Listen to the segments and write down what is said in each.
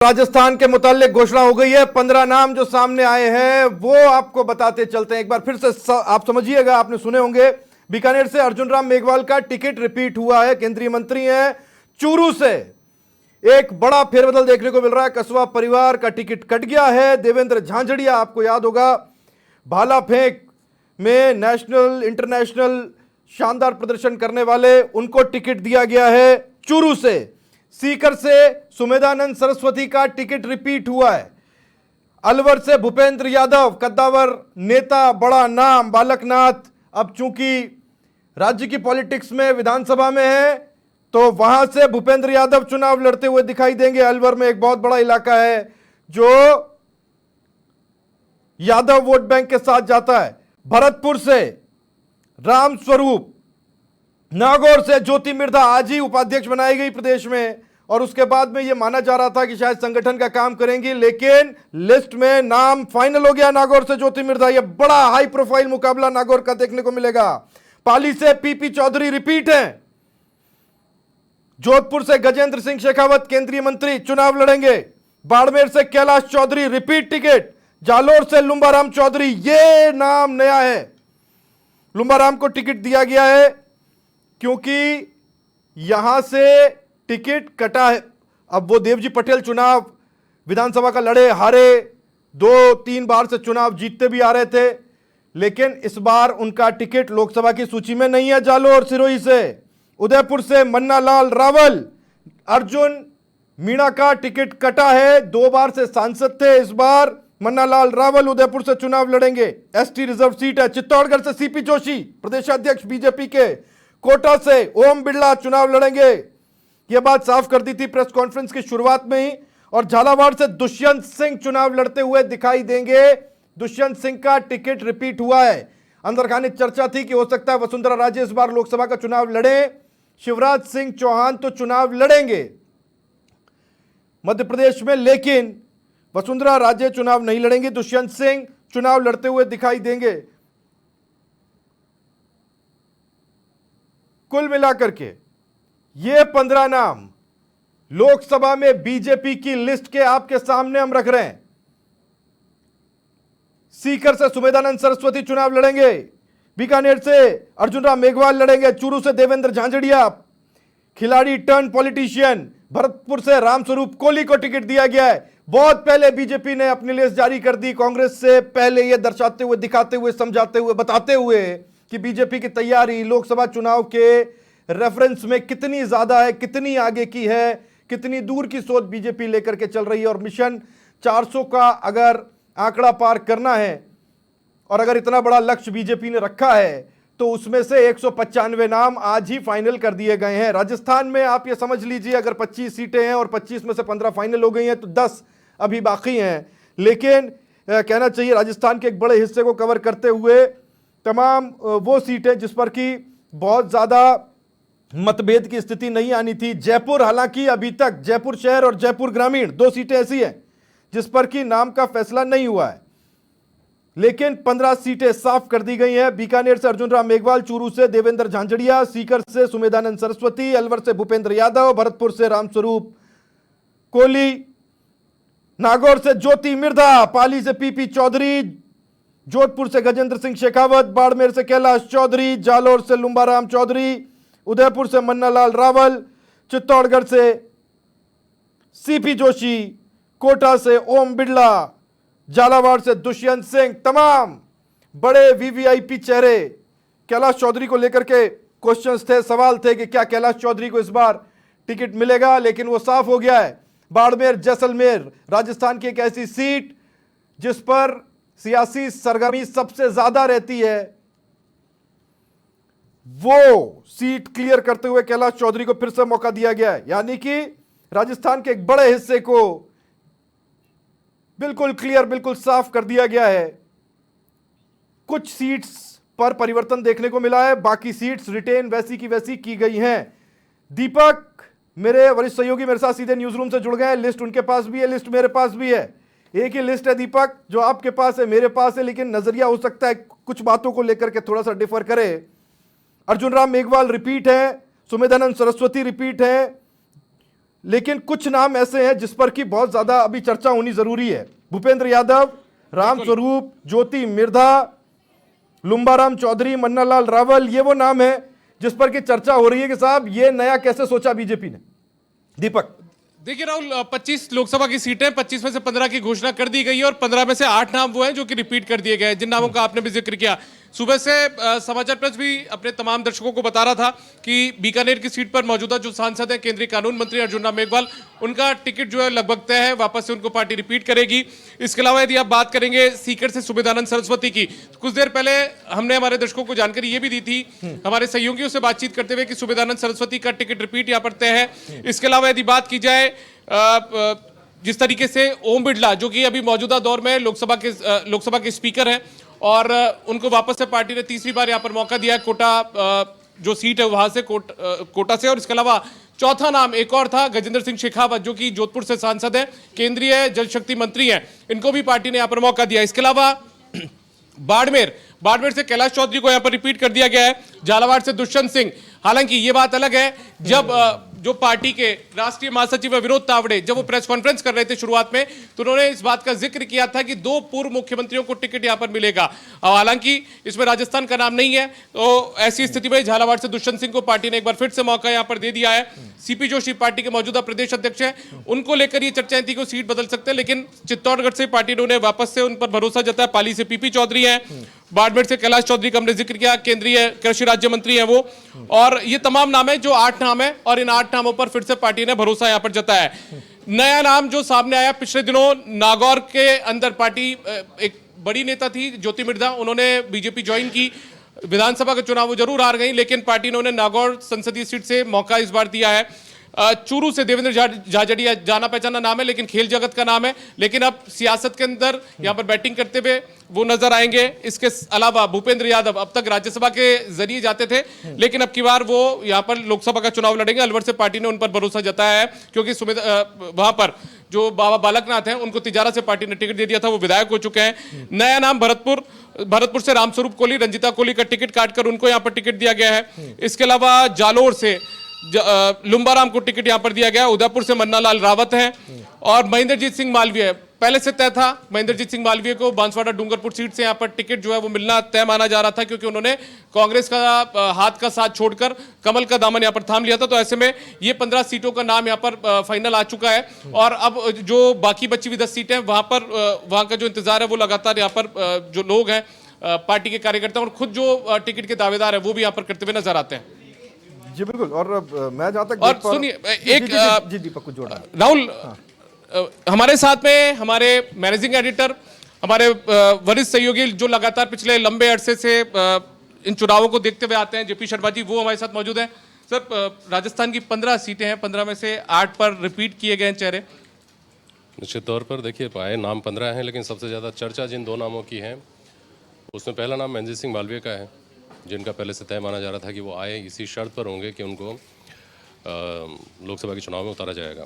राजस्थान के मुताल्लिक घोषणा हो गई है। 15 नाम जो सामने आए हैं वो आपको बताते चलते हैं। एक बार फिर से आप समझिएगा, आपने सुने होंगे बीकानेर से अर्जुन राम मेघवाल का टिकट रिपीट हुआ है। केंद्रीय मंत्री हैं। चूरू से एक बड़ा फेरबदल देखने को मिल रहा है। कसवा परिवार का टिकट कट गया है। देवेंद्र झांझड़िया, आपको याद होगा, भाला फेंक में नेशनल इंटरनेशनल शानदार प्रदर्शन करने वाले, उनको टिकट दिया गया है चूरू से। सीकर से सुमेधानंद सरस्वती का टिकट रिपीट हुआ है। अलवर से भूपेंद्र यादव, कद्दावर नेता, बड़ा नाम बालकनाथ, अब चूंकि राज्य की पॉलिटिक्स में विधानसभा में है तो वहां से भूपेंद्र यादव चुनाव लड़ते हुए दिखाई देंगे। अलवर में एक बहुत बड़ा इलाका है जो यादव वोट बैंक के साथ जाता है। भरतपुर से राम स्वरूप, नागौर से ज्योति मिर्धा आज ही उपाध्यक्ष बनाई गई प्रदेश में, और उसके बाद में यह माना जा रहा था कि शायद संगठन का काम करेंगी, लेकिन लिस्ट में नाम फाइनल हो गया नागौर से ज्योति मिर्धा। यह बड़ा हाई प्रोफाइल मुकाबला नागौर का देखने को मिलेगा। पाली से पीपी चौधरी रिपीट हैं। जोधपुर से गजेंद्र सिंह शेखावत केंद्रीय मंत्री चुनाव लड़ेंगे। बाड़मेर से कैलाश चौधरी रिपीट टिकट। जालोर से लुम्बाराम चौधरी, यह नाम नया है, लुम्बाराम को टिकट दिया गया है क्योंकि यहां से टिकट कटा है। अब वो देवजी पटेल चुनाव विधानसभा का लड़े, हारे, 2-3 बार से चुनाव जीतते भी आ रहे थे, लेकिन इस बार उनका टिकट लोकसभा की सूची में नहीं है। जालोर सिरोही से, उदयपुर से मन्ना लाल रावल, अर्जुन मीणा का टिकट कटा है, 2 बार से सांसद थे, इस बार मन्ना लाल रावल उदयपुर से चुनाव लड़ेंगे। एसटी रिजर्व सीट है। चित्तौड़गढ़ से सीपी जोशी प्रदेशाध्यक्ष बीजेपी के, कोटा से ओम बिरला चुनाव लड़ेंगे। यह बात साफ कर दी थी प्रेस कॉन्फ्रेंस की शुरुआत में ही। और झालावाड़ से दुष्यंत सिंह चुनाव लड़ते हुए दिखाई देंगे। दुष्यंत सिंह का टिकट रिपीट हुआ है। अंदरखानी चर्चा थी कि हो सकता है वसुंधरा राजे इस बार लोकसभा का चुनाव लड़े। शिवराज सिंह चौहान तो चुनाव लड़ेंगे मध्य प्रदेश में, लेकिन वसुंधरा राजे चुनाव नहीं लड़ेंगे। दुष्यंत सिंह चुनाव लड़ते हुए दिखाई देंगे। कुल मिलाकर के ये 15 नाम लोकसभा में बीजेपी की लिस्ट के आपके सामने हम रख रहे हैं। सीकर से सुमेधानंद सरस्वती चुनाव लड़ेंगे। बीकानेर से अर्जुन राम मेघवाल लड़ेंगे। चूरू से देवेंद्र झांझड़िया, खिलाड़ी टर्न पॉलिटिशियन। भरतपुर से रामस्वरूप कोहली को टिकट दिया गया है। बहुत पहले बीजेपी ने अपनी लिस्ट जारी कर दी, कांग्रेस से पहले यह दर्शाते हुए, दिखाते हुए, समझाते हुए, बताते हुए कि बीजेपी की तैयारी लोकसभा चुनाव के रेफरेंस में कितनी ज्यादा है, कितनी आगे की है, कितनी दूर की सोच बीजेपी लेकर के चल रही है। और मिशन 400 का अगर आंकड़ा पार करना है और अगर इतना बड़ा लक्ष्य बीजेपी ने रखा है तो उसमें से 195 नाम आज ही फाइनल कर दिए गए हैं। राजस्थान में आप ये समझ लीजिए अगर 25 सीटें हैं और 25 में से 15 फाइनल हो गई हैं तो 10 अभी बाकी हैं। लेकिन कहना चाहिए राजस्थान के एक बड़े हिस्से को कवर करते हुए तमाम वो सीटें जिस पर कि बहुत ज्यादा मतभेद की स्थिति नहीं आनी थी। जयपुर, हालांकि अभी तक जयपुर शहर और जयपुर ग्रामीण 2 सीटें ऐसी हैं जिस पर कि नाम का फैसला नहीं हुआ है, लेकिन 15 सीटें साफ कर दी गई हैं। बीकानेर से अर्जुन राम मेघवाल, चूरू से देवेंद्र झांझड़िया, सीकर से सुमेधानंद सरस्वती, अलवर से भूपेंद्र यादव, भरतपुर से रामस्वरूप कोहली, नागौर से ज्योति मिर्धा, पाली से पीपी चौधरी, जोधपुर से गजेंद्र सिंह शेखावत, बाड़मेर से कैलाश चौधरी, जालोर से लुम्बाराम चौधरी, उदयपुर से मन्ना लाल रावल, चित्तौड़गढ़ से सीपी जोशी, कोटा से ओम बिरला, झालावाड़ से दुष्यंत सिंह। तमाम बड़े वीवीआईपी चेहरे। कैलाश चौधरी को लेकर के क्वेश्चंस थे, सवाल थे कि क्या कैलाश चौधरी को इस बार टिकट मिलेगा, लेकिन वो साफ हो गया है। बाड़मेर, जैसलमेर राजस्थान की एक ऐसी सीट जिस पर सियासी सरगर्मी सबसे ज्यादा रहती है, वो सीट क्लियर करते हुए कैलाश चौधरी को फिर से मौका दिया गया है। यानी कि राजस्थान के एक बड़े हिस्से को बिल्कुल क्लियर, बिल्कुल साफ कर दिया गया है। कुछ सीट्स पर परिवर्तन देखने को मिला है, बाकी सीट्स रिटेन वैसी की वैसी की गई हैं। दीपक मेरे वरिष्ठ सहयोगी मेरे साथ सीधे न्यूज रूम से जुड़ गए हैं। लिस्ट उनके पास भी है, लिस्ट मेरे पास भी है। एक ही लिस्ट है दीपक, जो आपके पास है मेरे पास है, लेकिन नजरिया हो सकता है कुछ बातों को लेकर के थोड़ा सा डिफर करे। अर्जुन राम मेघवाल रिपीट है, सुमेधानंद सरस्वती रिपीट है, लेकिन कुछ नाम ऐसे हैं जिस पर कि बहुत ज्यादा अभी चर्चा होनी जरूरी है। भूपेंद्र यादव, रामस्वरूप, ज्योति मिर्धा, लुम्बाराम चौधरी, मन्नालाल रावल, ये वो नाम है जिस पर कि चर्चा हो रही है कि साहब ये नया कैसे सोचा बीजेपी ने। दीपक, देखिए राहुल, 25 लोकसभा की सीटें, 25 में से 15 की घोषणा कर दी गई है और 15 में से 8 नाम वो हैं जो कि रिपीट कर दिए गए हैं, जिन नामों का आपने भी जिक्र किया। सुबह से समाचार प्रेस भी अपने तमाम दर्शकों को बता रहा था कि बीकानेर की सीट पर मौजूदा जो सांसद हैं, केंद्रीय कानून मंत्री अर्जुन राम मेघवाल, उनका टिकट जो है लगभग तय है, वापस से उनको पार्टी रिपीट करेगी। इसके अलावा यदि आप बात करेंगे सीकर से सुबेदानंद सरस्वती की, कुछ देर पहले हमने हमारे दर्शकों को जानकारी ये भी दी थी हमारे सहयोगियों से बातचीत करते हुए कि सुबेदानंद सरस्वती का टिकट रिपीट यहाँ पर तय है। इसके अलावा यदि बात की जाए जिस तरीके से ओम बिरला, जो कि अभी मौजूदा दौर में लोकसभा के स्पीकर हैं और उनको वापस से पार्टी ने तीसरी बार यहां पर मौका दिया है, कोटा जो सीट है वहां से, कोटा से। और इसके अलावा चौथा नाम एक और था, गजेंद्र सिंह शेखावत, जो कि जोधपुर से सांसद है, केंद्रीय जल शक्ति मंत्री हैं, इनको भी पार्टी ने यहां पर मौका दिया। इसके अलावा बाड़मेर से कैलाश चौधरी को यहां पर रिपीट कर दिया गया है, झालावाड़ से दुष्यंत सिंह। हालांकि ये बात अलग है, जब जो पार्टी के राष्ट्रीय महासचिव विनोद तावड़े जब वो प्रेस कॉन्फ्रेंस कर रहे थे शुरुआत में, तो उन्होंने इस बात का जिक्र किया था कि 2 पूर्व मुख्यमंत्रियों को टिकट यहां पर मिलेगा। हालांकि इसमें राजस्थान का नाम नहीं है, तो ऐसी स्थिति में झालावाड़ से दुष्यंत सिंह को पार्टी ने एक बार फिर से मौका यहां पर दे दिया है। सीपी जोशी पार्टी के मौजूदा प्रदेश अध्यक्ष हैं, उनको लेकर ये चर्चाएं थी कि वो सीट बदल सकते हैं, लेकिन चित्तौड़गढ़ से पार्टी ने उन्हें वापस से उन पर भरोसा जताया। पाली से पीपी चौधरी हैं, बाड़मेर से कैलाश चौधरी का हमने जिक्र किया, केंद्रीय कृषि राज्य मंत्री हैं वो। और ये तमाम नाम है, जो 8 नाम है, और इन 8 नामों पर फिर से पार्टी ने भरोसा यहां पर जताया है। नया नाम जो सामने आया पिछले दिनों, नागौर के अंदर पार्टी एक बड़ी नेता थी ज्योति मिर्धा, उन्होंने बीजेपी ज्वाइन की। विधानसभा का चुनाव वो जरूर हार गई, लेकिन पार्टी ने उन्हें नागौर संसदीय सीट से मौका इस बार दिया है। चूरू से देवेंद्र झाझड़िया जाना पहचाना नाम है, लेकिन खेल जगत का नाम है, लेकिन अब सियासत के अंदर यहां पर बैटिंग करते हुए वो नजर आएंगे। इसके अलावा भूपेंद्र यादव अब तक राज्यसभा के जरिए जाते थे, लेकिन अब की बार वो यहां पर लोकसभा का चुनाव लड़ेंगे। अलवर से पार्टी ने उन पर भरोसा जताया है, क्योंकि वहां पर जो बाबा बालकनाथ हैं, उनको तिजारा से पार्टी ने टिकट दे दिया था, वो विधायक हो चुके हैं। नया नाम भरतपुर से रामस्वरूप कोहली, रंजिता कोहली का टिकट काटकर उनको यहां पर टिकट दिया गया है। इसके अलावा जालोर से लुम्बाराम को टिकट यहां पर दिया गया। उदयपुर से मन्नालाल रावत हैं और महेंद्रजीत सिंह मालवीय पहले से तय था। महेंद्रजीत सिंह मालवीय को बांसवाड़ा डूंगरपुर सीट से यहां पर टिकट जो है वो मिलना तय माना जा रहा था, क्योंकि उन्होंने कांग्रेस का हाथ का साथ छोड़कर कमल का दामन यहां पर थाम लिया था। तो ऐसे में ये 15 सीटों का नाम यहां पर फाइनल आ चुका है और अब जो बाकी बची हुई 10 सीटें वहां का जो इंतजार है वो लगातार यहाँ पर जो लोग हैं पार्टी के कार्यकर्ता और खुद जो टिकट के दावेदार है वो भी यहाँ पर करते हुए नजर आते हैं। जी बिल्कुल। और मैं जहां तक और सुनिए एक जी दीपक को जोड़ा राहुल, हमारे साथ में हमारे मैनेजिंग एडिटर, हमारे वरिष्ठ सहयोगी जो लगातार पिछले लंबे अरसे से इन चुनावों को देखते हुए आते हैं, जेपी शर्मा जी, वो हमारे साथ मौजूद हैं। सर, राजस्थान की 15 सीटें हैं, 15 में से 8 पर रिपीट किए गए चेहरे। निश्चित तौर पर देखिए, पाए नाम 15 हैं, लेकिन सबसे ज़्यादा चर्चा जिन 2 नामों की है उसमें पहला नाम महेंद्र सिंह मालवीय का है, जिनका पहले से तय माना जा रहा था कि वो आए इसी शर्त पर होंगे कि उनको लोकसभा के चुनाव में उतारा जाएगा।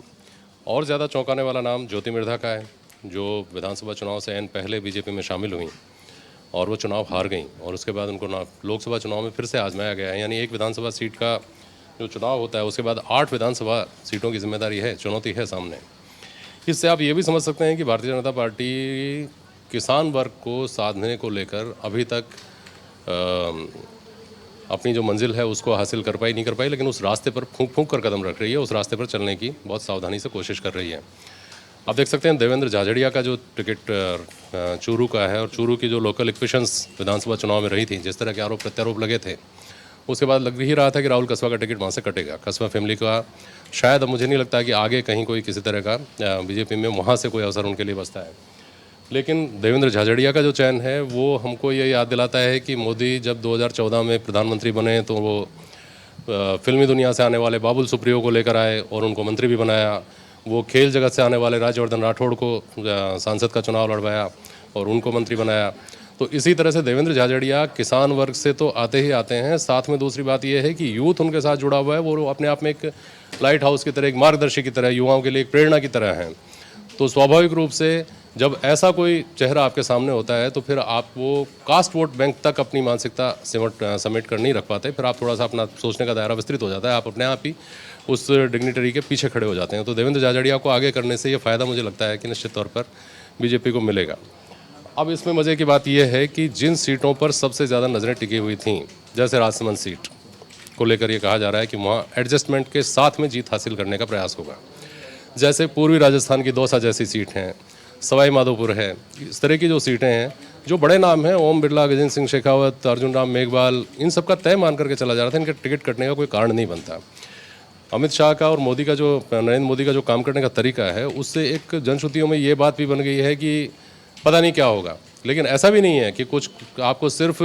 और ज़्यादा चौंकाने वाला नाम ज्योति मिर्धा का है, जो विधानसभा चुनाव से एन पहले बीजेपी में शामिल हुई और वो चुनाव हार गई और उसके बाद उनको लोकसभा चुनाव में फिर से आजमाया गया है। यानी एक विधानसभा सीट का जो चुनाव होता है उसके बाद 8 विधानसभा सीटों की जिम्मेदारी है, चुनौती है सामने। इससे आप ये भी समझ सकते हैं कि भारतीय जनता पार्टी किसान वर्ग को साधने को लेकर अभी तक अपनी जो मंजिल है उसको हासिल कर पाई नहीं कर पाई, लेकिन उस रास्ते पर फूंक फूंक कर कदम रख रही है, उस रास्ते पर चलने की बहुत सावधानी से कोशिश कर रही है। आप देख सकते हैं देवेंद्र झाझड़िया का जो टिकट चूरू का है और चूरू की जो लोकल इक्वेशंस विधानसभा चुनाव में रही थी, जिस तरह के आरोप प्रत्यारोप लगे थे, उसके बाद लग ही रहा था कि राहुल कस्बा का टिकट वहाँ से कटेगा। कस्बा फैमिली का शायद अब मुझे नहीं लगता कि आगे कहीं कोई किसी तरह का बीजेपी में वहाँ से कोई अवसर उनके लिए बचता है। लेकिन देवेंद्र झाझड़िया का जो चयन है वो हमको ये याद दिलाता है कि मोदी जब 2014 में प्रधानमंत्री बने तो वो फिल्मी दुनिया से आने वाले बाबुल सुप्रियो को लेकर आए और उनको मंत्री भी बनाया। वो खेल जगत से आने वाले राज्यवर्धन राठौड़ को सांसद का चुनाव लड़वाया और उनको मंत्री बनाया। तो इसी तरह से देवेंद्र झाझड़िया किसान वर्ग से तो आते ही आते हैं, साथ में दूसरी बात यह है कि यूथ उनके साथ जुड़ा हुआ है। वो अपने आप में एक लाइट हाउस की तरह, एक मार्गदर्शी की तरह, युवाओं के लिए एक प्रेरणा की तरह है। तो स्वाभाविक रूप से जब ऐसा कोई चेहरा आपके सामने होता है तो फिर आप वो कास्ट वोट बैंक तक अपनी मानसिकता समेट कर नहीं रख पाते, फिर आप थोड़ा सा अपना सोचने का दायरा विस्तृत हो जाता है, आप अपने आप ही उस डिग्निटरी के पीछे खड़े हो जाते हैं। तो देवेंद्र झाझड़िया को आगे करने से ये फ़ायदा मुझे लगता है कि निश्चित तौर पर बीजेपी को मिलेगा। अब इसमें मज़े की बात यह है कि जिन सीटों पर सबसे ज़्यादा नज़रें टिकी हुई थीं, जैसे राजसमंद सीट को लेकर ये कहा जा रहा है कि वहाँ एडजस्टमेंट के साथ में जीत हासिल करने का प्रयास होगा, जैसे पूर्वी राजस्थान की दौसा जैसी सीट हैं, सवाई माधोपुर है, इस तरह की जो सीटें हैं, जो बड़े नाम हैं, ओम बिरला, गजेंद्र सिंह शेखावत, अर्जुन राम मेघवाल, इन सब का तय मान करके चला जा रहा था, इनका टिकट कटने का कोई कारण नहीं बनता। अमित शाह का और मोदी का जो नरेंद्र मोदी का जो काम करने का तरीका है, उससे एक जनश्रुतियों में ये बात भी बन गई है कि पता नहीं क्या होगा, लेकिन ऐसा भी नहीं है कि कुछ आपको सिर्फ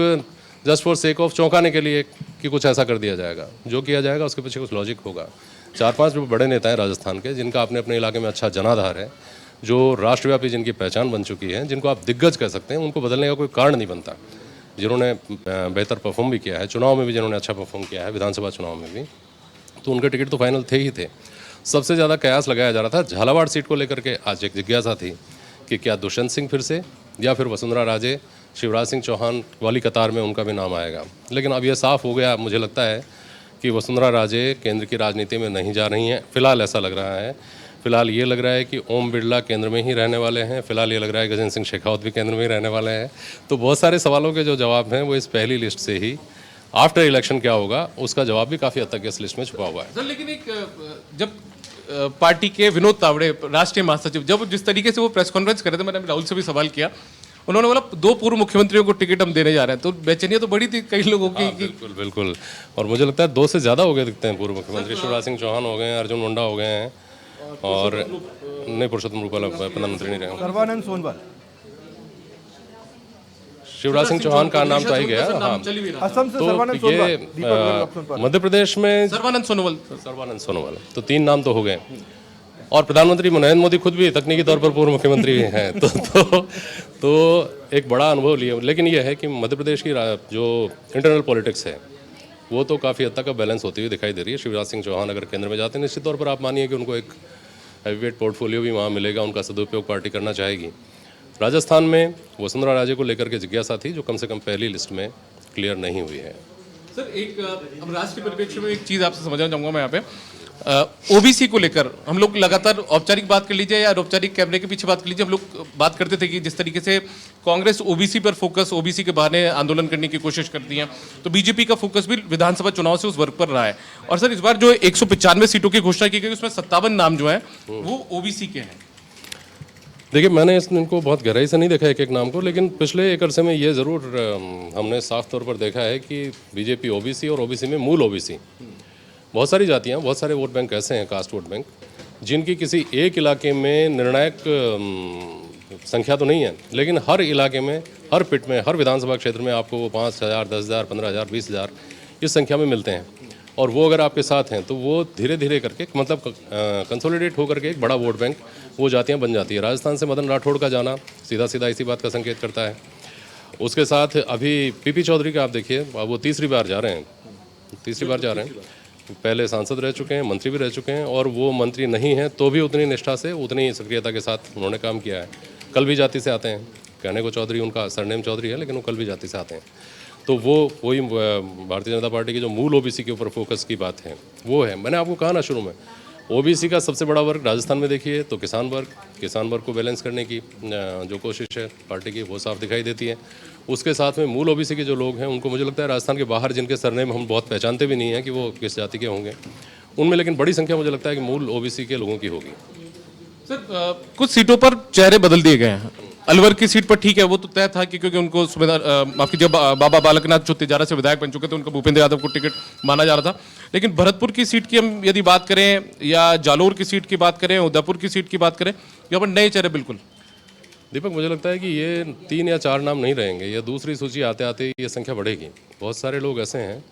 जस्ट फॉर सेक ऑफ चौंकाने के लिए कि कुछ ऐसा कर दिया जाएगा। जो किया जाएगा उसके पीछे कुछ लॉजिक होगा। 4-5 जो बड़े नेता हैं राजस्थान के, जिनका अपने अपने इलाके में अच्छा जनाधार है, जो राष्ट्रव्यापी जिनकी पहचान बन चुकी है, जिनको आप दिग्गज कह सकते हैं, उनको बदलने का कोई कारण नहीं बनता। जिन्होंने बेहतर परफॉर्म भी किया है, चुनाव में भी जिन्होंने अच्छा परफॉर्म किया है, विधानसभा चुनाव में भी, तो उनके टिकट तो फाइनल थे ही थे। सबसे ज़्यादा कयास लगाया जा रहा था झालावाड़ सीट को लेकर के। आज एक जिज्ञासा थी कि क्या दुष्यंत सिंह फिर से या फिर वसुंधरा राजे, शिवराज सिंह चौहान वाली कतार में उनका भी नाम आएगा। लेकिन अब यह साफ हो गया, मुझे लगता है कि वसुंधरा राजे केंद्र की राजनीति में नहीं जा रही हैं। फिलहाल ऐसा लग रहा है। फिलहाल ये लग रहा है कि ओम बिरला केंद्र में ही रहने वाले हैं। फिलहाल ये लग रहा है गजेंद्र सिंह शेखावत भी केंद्र में ही रहने वाले हैं। तो बहुत सारे सवालों के जो जवाब हैं वो इस पहली लिस्ट से ही, आफ्टर इलेक्शन क्या होगा उसका जवाब भी काफ़ी हद तक इस लिस्ट में छुपा हुआ है। सर लेकिन एक जब पार्टी के विनोद तावड़े राष्ट्रीय महासचिव जब जिस तरीके से वो प्रेस कॉन्फ्रेंस कर रहे थे, मैंने राहुल से भी सवाल किया, उन्होंने बोला 2 पूर्व मुख्यमंत्रियों को टिकट हम देने जा रहे हैं, तो बेचैनियां तो बड़ी थी कई लोगों की। बिल्कुल बिल्कुल, और मुझे लगता है 2 से ज़्यादा हो गए दिखते हैं पूर्व मुख्यमंत्री। शिवराज सिंह चौहान हो गए हैं, अर्जुन मुंडा हो गए हैं, और नहीं, पुरुषोत्तम रूपाला प्रधानमंत्री नहीं रहे। सर्बानंद सोनोवाल, शिवराज सिंह चौहान का नाम तो आ ही गया। हाँ, असम से तो सर्बानंद सोनोवाल, दीपक ये ऑप्शन पर। मध्य प्रदेश में सर्बानंद सोनोवाल, तो 3 नाम तो हो गए। और प्रधानमंत्री नरेंद्र मोदी खुद भी तकनीकी तौर पर पूर्व मुख्यमंत्री हैं, तो एक बड़ा अनुभव लिए। लेकिन यह है कि मध्य प्रदेश की जो इंटरनल पॉलिटिक्स है वो तो काफ़ी हद तक बैलेंस होती हुई दिखाई दे रही है। शिवराज सिंह चौहान अगर केंद्र में जाते हैं, निश्चित तौर पर आप मानिए कि उनको एक हैवीवेट पोर्टफोलियो भी वहाँ मिलेगा, उनका सदुपयोग पार्टी करना चाहेगी। राजस्थान में वसुंधरा राजे को लेकर के जिज्ञासा थी, जो कम से कम पहली लिस्ट में क्लियर नहीं हुई है। सर एक अब राष्ट्रीय परिप्रेक्ष्य में एक चीज़ आपसे समझना चाहूँगा मैं यहाँ पे, ओबीसी को लेकर हम लोग लगातार औपचारिक बात कर लीजिए या अनौपचारिक कैमरे के पीछे बात कर लीजिए, हम लोग बात करते थे कि जिस तरीके से कांग्रेस ओबीसी पर फोकस, ओबीसी के बहाने आंदोलन करने की कोशिश करती है, तो बीजेपी का फोकस भी विधानसभा चुनाव से उस वर्ग पर रहा है। और सर इस बार जो 195 सीटों की घोषणा की गई, उसमें 57 नाम जो हैं वो ओबीसी के हैं। देखिए, मैंने इनको बहुत गहराई से नहीं देखा एक नाम को, लेकिन पिछले 1 अरसे में ये ज़रूर हमने साफ तौर पर देखा है कि बीजेपी ओबीसी और ओबीसी में मूल ओबीसी, बहुत सारी जातियाँ, बहुत सारे वोट बैंक ऐसे हैं, कास्ट वोट बैंक, जिनकी किसी एक इलाके में निर्णायक संख्या तो नहीं है, लेकिन हर इलाके में, हर पिट में, हर विधानसभा क्षेत्र में आपको वो 5,000, 10,000, 15,000, 20,000 इस संख्या में मिलते हैं। और वो अगर आपके साथ हैं तो वो धीरे धीरे करके, मतलब कंसोलिडेट होकर के एक बड़ा वोट बैंक वो जातियाँ बन जाती है। राजस्थान से मदन राठौड़ का जाना सीधा सीधा इसी बात का संकेत करता है। उसके साथ अभी पीपी चौधरी का आप देखिए, वो तीसरी बार जा रहे हैं, पहले सांसद रह चुके हैं, मंत्री भी रह चुके हैं, और वो मंत्री नहीं हैं तो भी उतनी निष्ठा से, उतनी सक्रियता के साथ उन्होंने काम किया है। कल भी जाति से आते हैं, कहने को चौधरी उनका सरनेम चौधरी है, लेकिन वो कल भी जाति से आते हैं। तो वही भारतीय जनता पार्टी की जो मूल ओबीसी के ऊपर फोकस की बात है वो है। मैंने आपको कहा ना शुरू में, ओबीसी का सबसे बड़ा वर्ग राजस्थान में देखिए तो किसान वर्ग को बैलेंस करने की जो कोशिश है पार्टी की, वो साफ दिखाई देती है। उसके साथ में मूल ओबीसी के जो लोग हैं, उनको मुझे लगता है राजस्थान के बाहर, जिनके सरनेम हम बहुत पहचानते भी नहीं हैं कि वो किस जाति के होंगे, उनमें लेकिन बड़ी संख्या मुझे लगता है कि मूल ओबीसी के लोगों की होगी। सर कुछ सीटों पर चेहरे बदल दिए गए हैं। अलवर की सीट पर ठीक है, वो तो तय था कि क्योंकि उनको माफ कीजिए बाबा बालकनाथ जो तिजारा से विधायक बन चुके थे, उनको भूपेंद्र यादव को टिकट माना जा रहा था। लेकिन भरतपुर की सीट की हम यदि बात करें, या जालोर की सीट की बात करें, उदयपुर की सीट की बात करें, यहाँ पर नए चेहरे बिल्कुल। दीपक, मुझे लगता है कि ये 3 या 4 नाम नहीं रहेंगे, ये दूसरी सूची आते आते ये संख्या बढ़ेगी। बहुत सारे लोग ऐसे हैं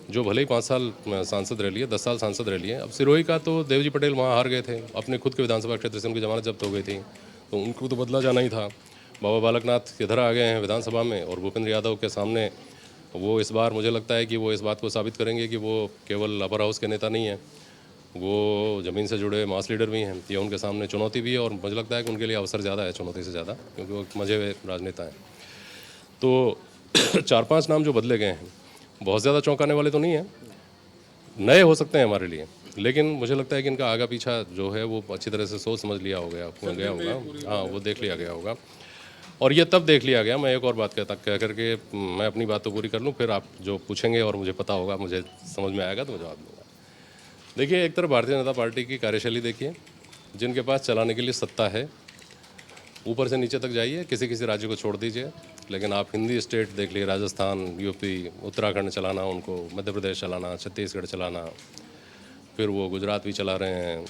जो भले ही 5 साल सांसद रह लिए, 10 साल सांसद रह लिए। अब सिरोही का तो देवजी पटेल वहाँ हार गए थे, अपने खुद के विधानसभा क्षेत्र से उनकी जमानत जब्त हो गई थी, तो उनको तो बदला जाना ही था। बाबा बालकनाथ इधर आ गए हैं विधानसभा में, और भूपेंद्र यादव के सामने वो इस बार मुझे लगता है कि वो इस बात को साबित करेंगे कि वो केवल अपर हाउस के नेता नहीं हैं, वो ज़मीन से जुड़े मास लीडर भी हैं, ये उनके सामने चुनौती भी है और मुझे लगता है कि उनके लिए अवसर ज़्यादा है चुनौती से ज़्यादा, क्योंकि वो मजे हुए राजनेता हैं। तो 4-5 नाम जो बदले गए हैं बहुत ज़्यादा चौंकाने वाले तो नहीं हैं, नए हो सकते हैं हमारे लिए, लेकिन मुझे लगता है कि इनका आगा पीछा जो है वो अच्छी तरह से सोच समझ लिया गया होगा। हाँ, वो देख लिया गया होगा और ये तब देख लिया गया। मैं एक और बात कह करके मैं अपनी बात तो पूरी कर लूँ, फिर आप जो पूछेंगे और मुझे पता होगा, मुझे समझ में आएगा तो मैं जवाब दूँगा। देखिए, एक तरफ भारतीय जनता पार्टी की कार्यशैली देखिए, जिनके पास चलाने के लिए सत्ता है, ऊपर से नीचे तक जाइए, किसी किसी राज्य को छोड़ दीजिए, लेकिन आप हिंदी स्टेट देख लिए, राजस्थान, यूपी, उत्तराखंड चलाना उनको, मध्य प्रदेश चलाना, छत्तीसगढ़ चलाना, फिर वो गुजरात भी चला रहे हैं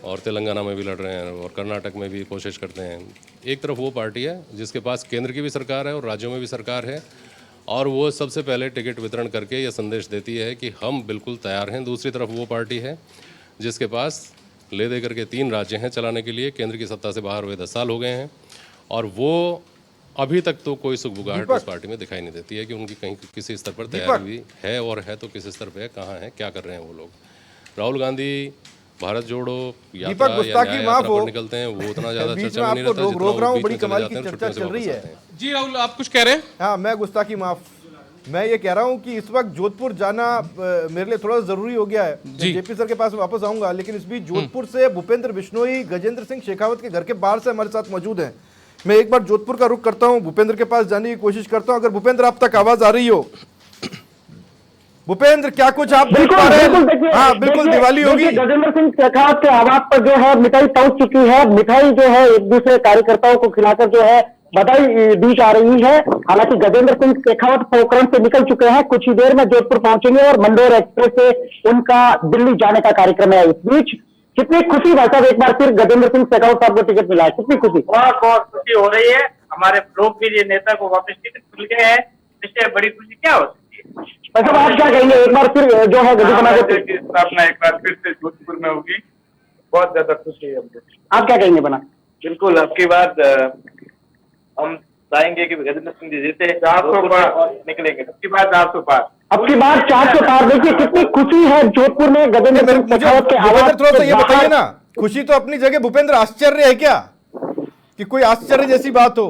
और तेलंगाना में भी लड़ रहे हैं और कर्नाटक में भी कोशिश करते हैं। एक तरफ वो पार्टी है जिसके पास केंद्र की भी सरकार है और राज्यों में भी सरकार है और वो सबसे पहले टिकट वितरण करके ये संदेश देती है कि हम बिल्कुल तैयार हैं। दूसरी तरफ वो पार्टी है जिसके पास ले दे करके 3 राज्य हैं चलाने के लिए, केंद्र की सत्ता से बाहर हुए 10 साल हो गए हैं और वो अभी तक तो कोई सुगबुगाहट उस पार्टी में दिखाई नहीं देती है कि उनकी कहीं किसी स्तर पर तैयारी भी है, और है तो किस स्तर पर है, कहाँ है, क्या कर रहे हैं वो लोग। राहुल गांधी भारत जोड़ो यात्रा या न्याय यात्रा पर निकलते हैं, वो उतना ज्यादा चर्चा में नहीं रहता जितना रोक रहा हूँ, वो बड़ी बीच में कमाल चले की जाते हैं, चर्चा छुट्टियों चल से रही वापस है। आते हैं। जी राहुल, आप कुछ कह रहे हैं? हाँ, मैं गुस्ताखी माफ। मैं ये कह रहा हूँ कि इस वक्त जोधपुर जाना मेरे लिए थोड़ा जरूरी हो गया है। जेपी सर के पास वापस आऊंगा, लेकिन इस बीच जोधपुर से भूपेंद्र बिश्नोई गजेंद्र सिंह शेखावत के घर के बाहर से हमारे साथ मौजूद हैं। मैं एक बार जोधपुर का रुख करता हूँ, भूपेंद्र के पास जाने की कोशिश करता हूँ। अगर भूपेंद्र आप तक आवाज आ रही हो, भूपेंद्र, क्या कुछ आप देख पा रहे हैं? हाँ बिल्कुल, दिवाली होगी। गजेंद्र सिंह शेखावत के आवाज पर जो है मिठाई पहुंच चुकी है। मिठाई जो है एक दूसरे कार्यकर्ताओं को खिलाकर जो है बधाई दी जा रही है। हालांकि गजेंद्र सिंह शेखावत पोखरण से निकल चुके हैं, कुछ ही देर में जोधपुर पहुंचेंगे और मंडोर एक्सप्रेस से उनका दिल्ली जाने का कार्यक्रम है। इस बीच कितनी खुशी भाई साहब, एक बार फिर गजेंद्र सिंह शेखावत साहब को टिकट मिला है, कितनी खुशी? बहुत खुशी हो रही है। हमारे लोकप्रिय नेता को वापस टिकट मिल गए हैं, इससे बड़ी खुशी क्या हो सकती है? भाई साहब, आप क्या कहेंगे? एक बार फिर जो है गजू बना के स्थापना एक बार फिर से जोधपुर में होगी, बहुत ज्यादा खुशी है हमको। आप क्या कहेंगे बना? बिल्कुल, आपकी बात हम चाहेंगे कि गजेंद्र सिंह जी जीते, 400 पार निकलेंगे। आपकी बात 400 पार, अब की बार 400 पार। देखिए कितनी खुशी है जोधपुर में गजेंद्र सिंह शेखावत के आवाज। थोड़ा सा ये बताइए ना, खुशी तो अपनी जगह, भूपेंद्र आश्चर्य है क्या कि कोई आश्चर्य जैसी बात हो?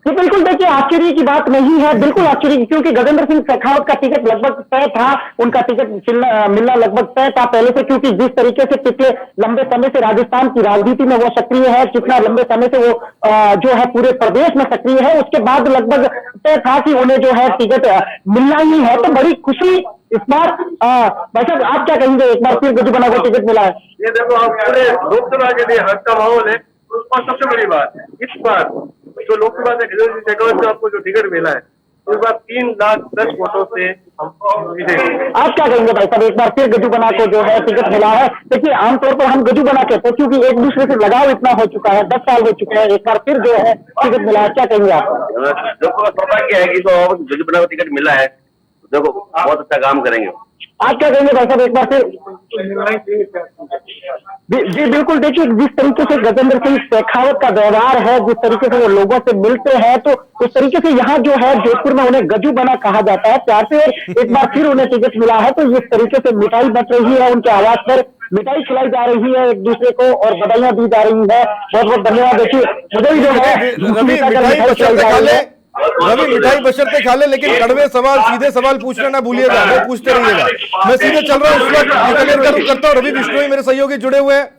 तो बिल्कुल देखिए, आश्चर्य की बात नहीं है, बिल्कुल आश्चर्य, क्योंकि गजेंद्र सिंह शेखावत का टिकट लगभग तय था, उनका टिकट मिलना लगभग तय था पहले से, क्योंकि जिस तरीके से पिछले लंबे समय से राजस्थान की राजनीति में वो सक्रिय है, जितना लंबे समय से वो जो है पूरे प्रदेश में सक्रिय है, उसके बाद लगभग तय था कि उन्हें जो है टिकट मिलना ही है। तो बड़ी खुशी इस बार। भाई साहब, आप क्या कहेंगे? एक बार फिर गजू बना को टिकट मिला है। ये देखो, आप पूरे लोकसभा के लिए हर्ष का माहौल है। और सबसे बड़ी बात है, इस बार जो लोकसभा से गजेंद्र सिंह शेखावत को आपको जो टिकट मिला है, इस बार 3,10,000 वोटों से हम जीतेंगे। आप क्या कहेंगे भाई साहब? एक बार फिर गजू बना को जो है टिकट मिला है। देखिए, आमतौर पर हम गजू बना के, तो क्योंकि एक दूसरे से लगाव इतना हो चुका है, 10 साल हो चुके हैं, एक बार फिर जो है टिकट मिला है, क्या कहेंगे आप? देखो, सौभाग्य है कि तो गजू बना को टिकट मिला है, देखो बहुत अच्छा काम करेंगे। आप क्या कहेंगे भाई साहब? एक बार फिर जी बिल्कुल, देखिए जिस तरीके से गजेंद्र सिंह शेखावत का व्यवहार है, जिस तरीके से वो लोगों से मिलते हैं, तो उस तरीके से यहाँ जो है जोधपुर में उन्हें गजू बना कहा जाता है प्यार से। एक बार फिर उन्हें टिकट मिला है, तो इस तरीके से मिठाई बट रही है, उनके आवाज पर मिठाई खिलाई जा रही है एक दूसरे को और बधाइयां दी जा रही है। बहुत बहुत धन्यवाद। देखिए मुझे भी जो है रवि, मिठाई बशर्ते खा ले, लेकिन कड़वे सवाल, सीधे सवाल पूछना ना भूलिएगा, वो पूछते रहिएगा। मैं सीधे चल रहा हूँ, इस वक्त बीकानेर का रुख करता हूँ। रवि बिश्नोई मेरे सहयोगी जुड़े हुए हैं।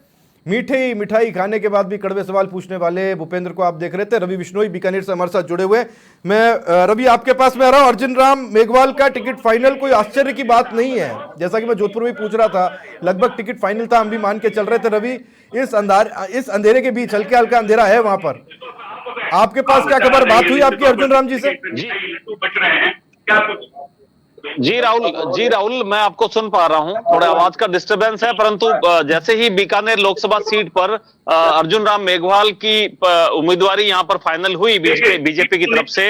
मीठी मिठाई खाने के बाद भी कड़वे सवाल पूछने वाले भूपेंद्र को आप देख रहे थे। रवि बिश्नोई बीकानेर से हमारे साथ जुड़े हुए। मैं रवि आपके पास में आ रहा हूँ। अर्जुन राम मेघवाल का टिकट फाइनल कोई आश्चर्य की बात नहीं है, जैसा कि मैं जोधपुर में पूछ रहा था, लगभग टिकट फाइनल था, हम भी मान के चल रहे थे। रवि, इस अंधेरे के बीच हल्का हल्का अंधेरा है वहां पर, आपके पास क्या खबर, बात हुई आपकी अर्जुन राम जी से? जी राहुल, मैं आपको सुन पा रहा हूं, थोड़ा आवाज का डिस्टरबेंस है, परंतु जैसे ही बीकानेर लोकसभा सीट पर अर्जुन राम मेघवाल की उम्मीदवारी यहां पर फाइनल हुई बीजेपी की तरफ से,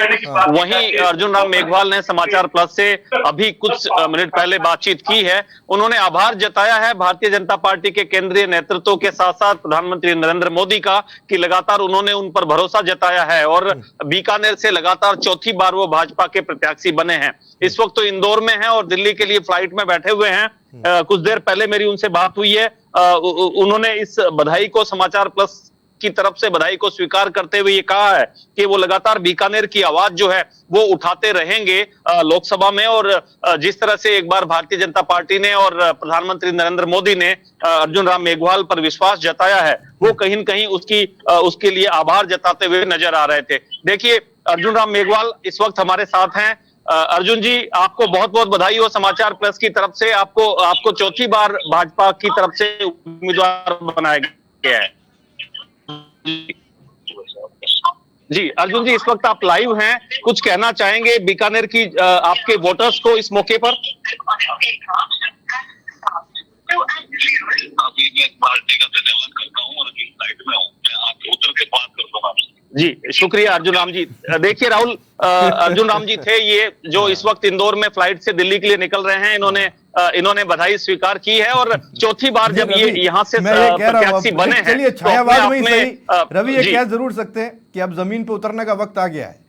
वहीं अर्जुन राम मेघवाल ने समाचार प्लस से अभी कुछ मिनट पहले बातचीत की है। उन्होंने आभार जताया है भारतीय जनता पार्टी के केंद्रीय नेतृत्व के साथ साथ प्रधानमंत्री नरेंद्र मोदी का, कि लगातार उन्होंने उन पर भरोसा जताया है और बीकानेर से लगातार चौथी बार वो भाजपा के प्रत्याशी बने हैं। इस वक्त तो इंदौर में हैं और दिल्ली के लिए फ्लाइट में बैठे हुए हैं। कुछ देर पहले मेरी उनसे बात हुई है। उन्होंने इस बधाई को समाचार प्लस की तरफ से बधाई को स्वीकार करते हुए ये कहा है कि वो लगातार बीकानेर की आवाज जो है वो उठाते रहेंगे लोकसभा में। और जिस तरह से एक बार भारतीय जनता पार्टी ने और प्रधानमंत्री नरेंद्र मोदी ने अर्जुन राम मेघवाल पर विश्वास जताया है, वो कहीं न कहीं उसके लिए आभार जताते हुए नजर आ रहे थे। देखिए, अर्जुन राम मेघवाल इस वक्त हमारे साथ हैं। अर्जुन जी, आपको बहुत बहुत बधाई हो समाचार प्लस की तरफ से। आपको चौथी बार भाजपा की तरफ से उम्मीदवार बनाया गया है। जी अर्जुन जी, इस वक्त आप लाइव हैं, कुछ कहना चाहेंगे बीकानेर की आपके वोटर्स को इस मौके पर? पार्टी का धन्यवाद करता हूँ और अभी साइड में हूँ, मैं आपके उतर के बात करता हूँ आपसे। जी शुक्रिया अर्जुन राम जी। देखिए राहुल, अर्जुन राम जी थे ये जो इस वक्त इंदौर में फ्लाइट से दिल्ली के लिए निकल रहे हैं। इन्होंने बधाई स्वीकार की है और चौथी बार जब ये यहाँ से प्रत्याशी बने हैं। चलिए, छायावाद में ही सही रवि ये कह जरूर सकते हैं कि अब जमीन पे उतरने का वक्त आ गया है।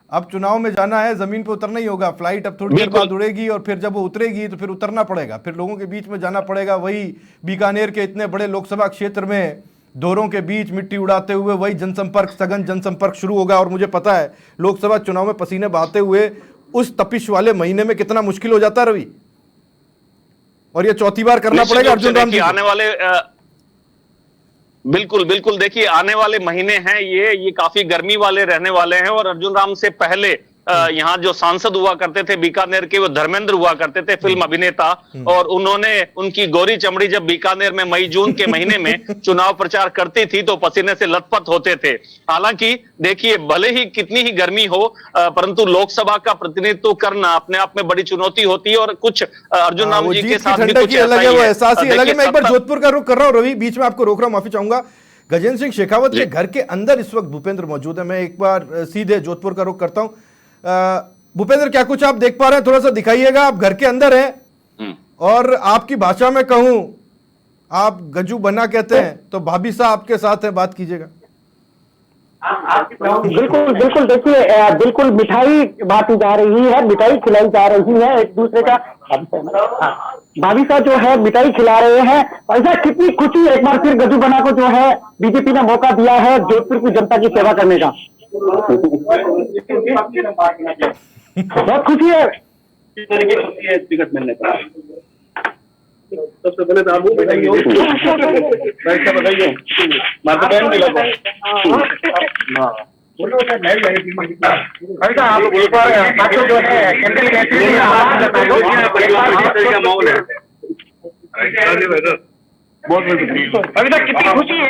अब चुनाव में जाना है, जमीन पे उतरना ही होगा। फ्लाइट अब थोड़ी देर बाद उड़ेगी और फिर जब वो उतरेगी तो फिर उतरना पड़ेगा, फिर लोगों के बीच में जाना पड़ेगा। वही बीकानेर के इतने बड़े लोकसभा क्षेत्र में दोरों के बीच मिट्टी उड़ाते हुए वही जनसंपर्क, सघन जनसंपर्क शुरू होगा। और मुझे पता है लोकसभा चुनाव में पसीने बहाते हुए उस तपिश वाले महीने में कितना मुश्किल हो जाता है रवि, और ये चौथी बार करना पड़ेगा अर्जुन राम जी। आने वाले बिल्कुल बिल्कुल, देखिए आने वाले महीने हैं ये काफी गर्मी वाले रहने वाले हैं। और अर्जुन राम से पहले यहाँ जो सांसद हुआ करते थे बीकानेर के, वो धर्मेंद्र हुआ करते थे, फिल्म अभिनेता। और उनकी गोरी चमड़ी जब बीकानेर में मई जून के महीने में चुनाव प्रचार करती थी तो पसीने से लथपथ होते थे। हालांकि देखिए, भले ही कितनी ही गर्मी हो, परंतु लोकसभा का प्रतिनिधित्व करना अपने आप में बड़ी चुनौती होती है। और कुछ अर्जुन राम जी के साथ भी कुछ अलग है, वो एहसास ही अलग है। मैं एक बार जोधपुर का रुख कर रहा हूँ रवि, बीच में आपको रोक रहा हूँ, माफी चाहूंगा। गजेंद्र सिंह शेखावत के घर के अंदर इस वक्त भूपेंद्र मौजूद है। मैं एक बार सीधे जोधपुर का रुख करता हूँ। भूपेंद्र, क्या कुछ आप देख पा रहे हैं? थोड़ा सा दिखाइएगा। आप घर के अंदर हैं और आपकी भाषा में कहूं, आप गजू बना कहते हैं, तो भाभी साहब आपके साथ है, बात कीजिएगा। बिल्कुल बिल्कुल, देखिए बिल्कुल मिठाई बांटी जा रही है, मिठाई खिलाई जा रही है एक दूसरे का। भाभी साहब जो है मिठाई खिला रहे हैं। ऐसा कितनी खुशी, एक बार फिर गजू बना को जो है बीजेपी ने मौका दिया है जोधपुर की जनता की सेवा करने का। बहुत खुशी है, किस तरीके की खुशी है टिकट मिलने का। सबसे पहले तो आप वो बताइए, बताइए माता बहन मिला आप बोल पा रहे हैं जो है माहौल है। बहुत अभी तक कितनी खुशी है,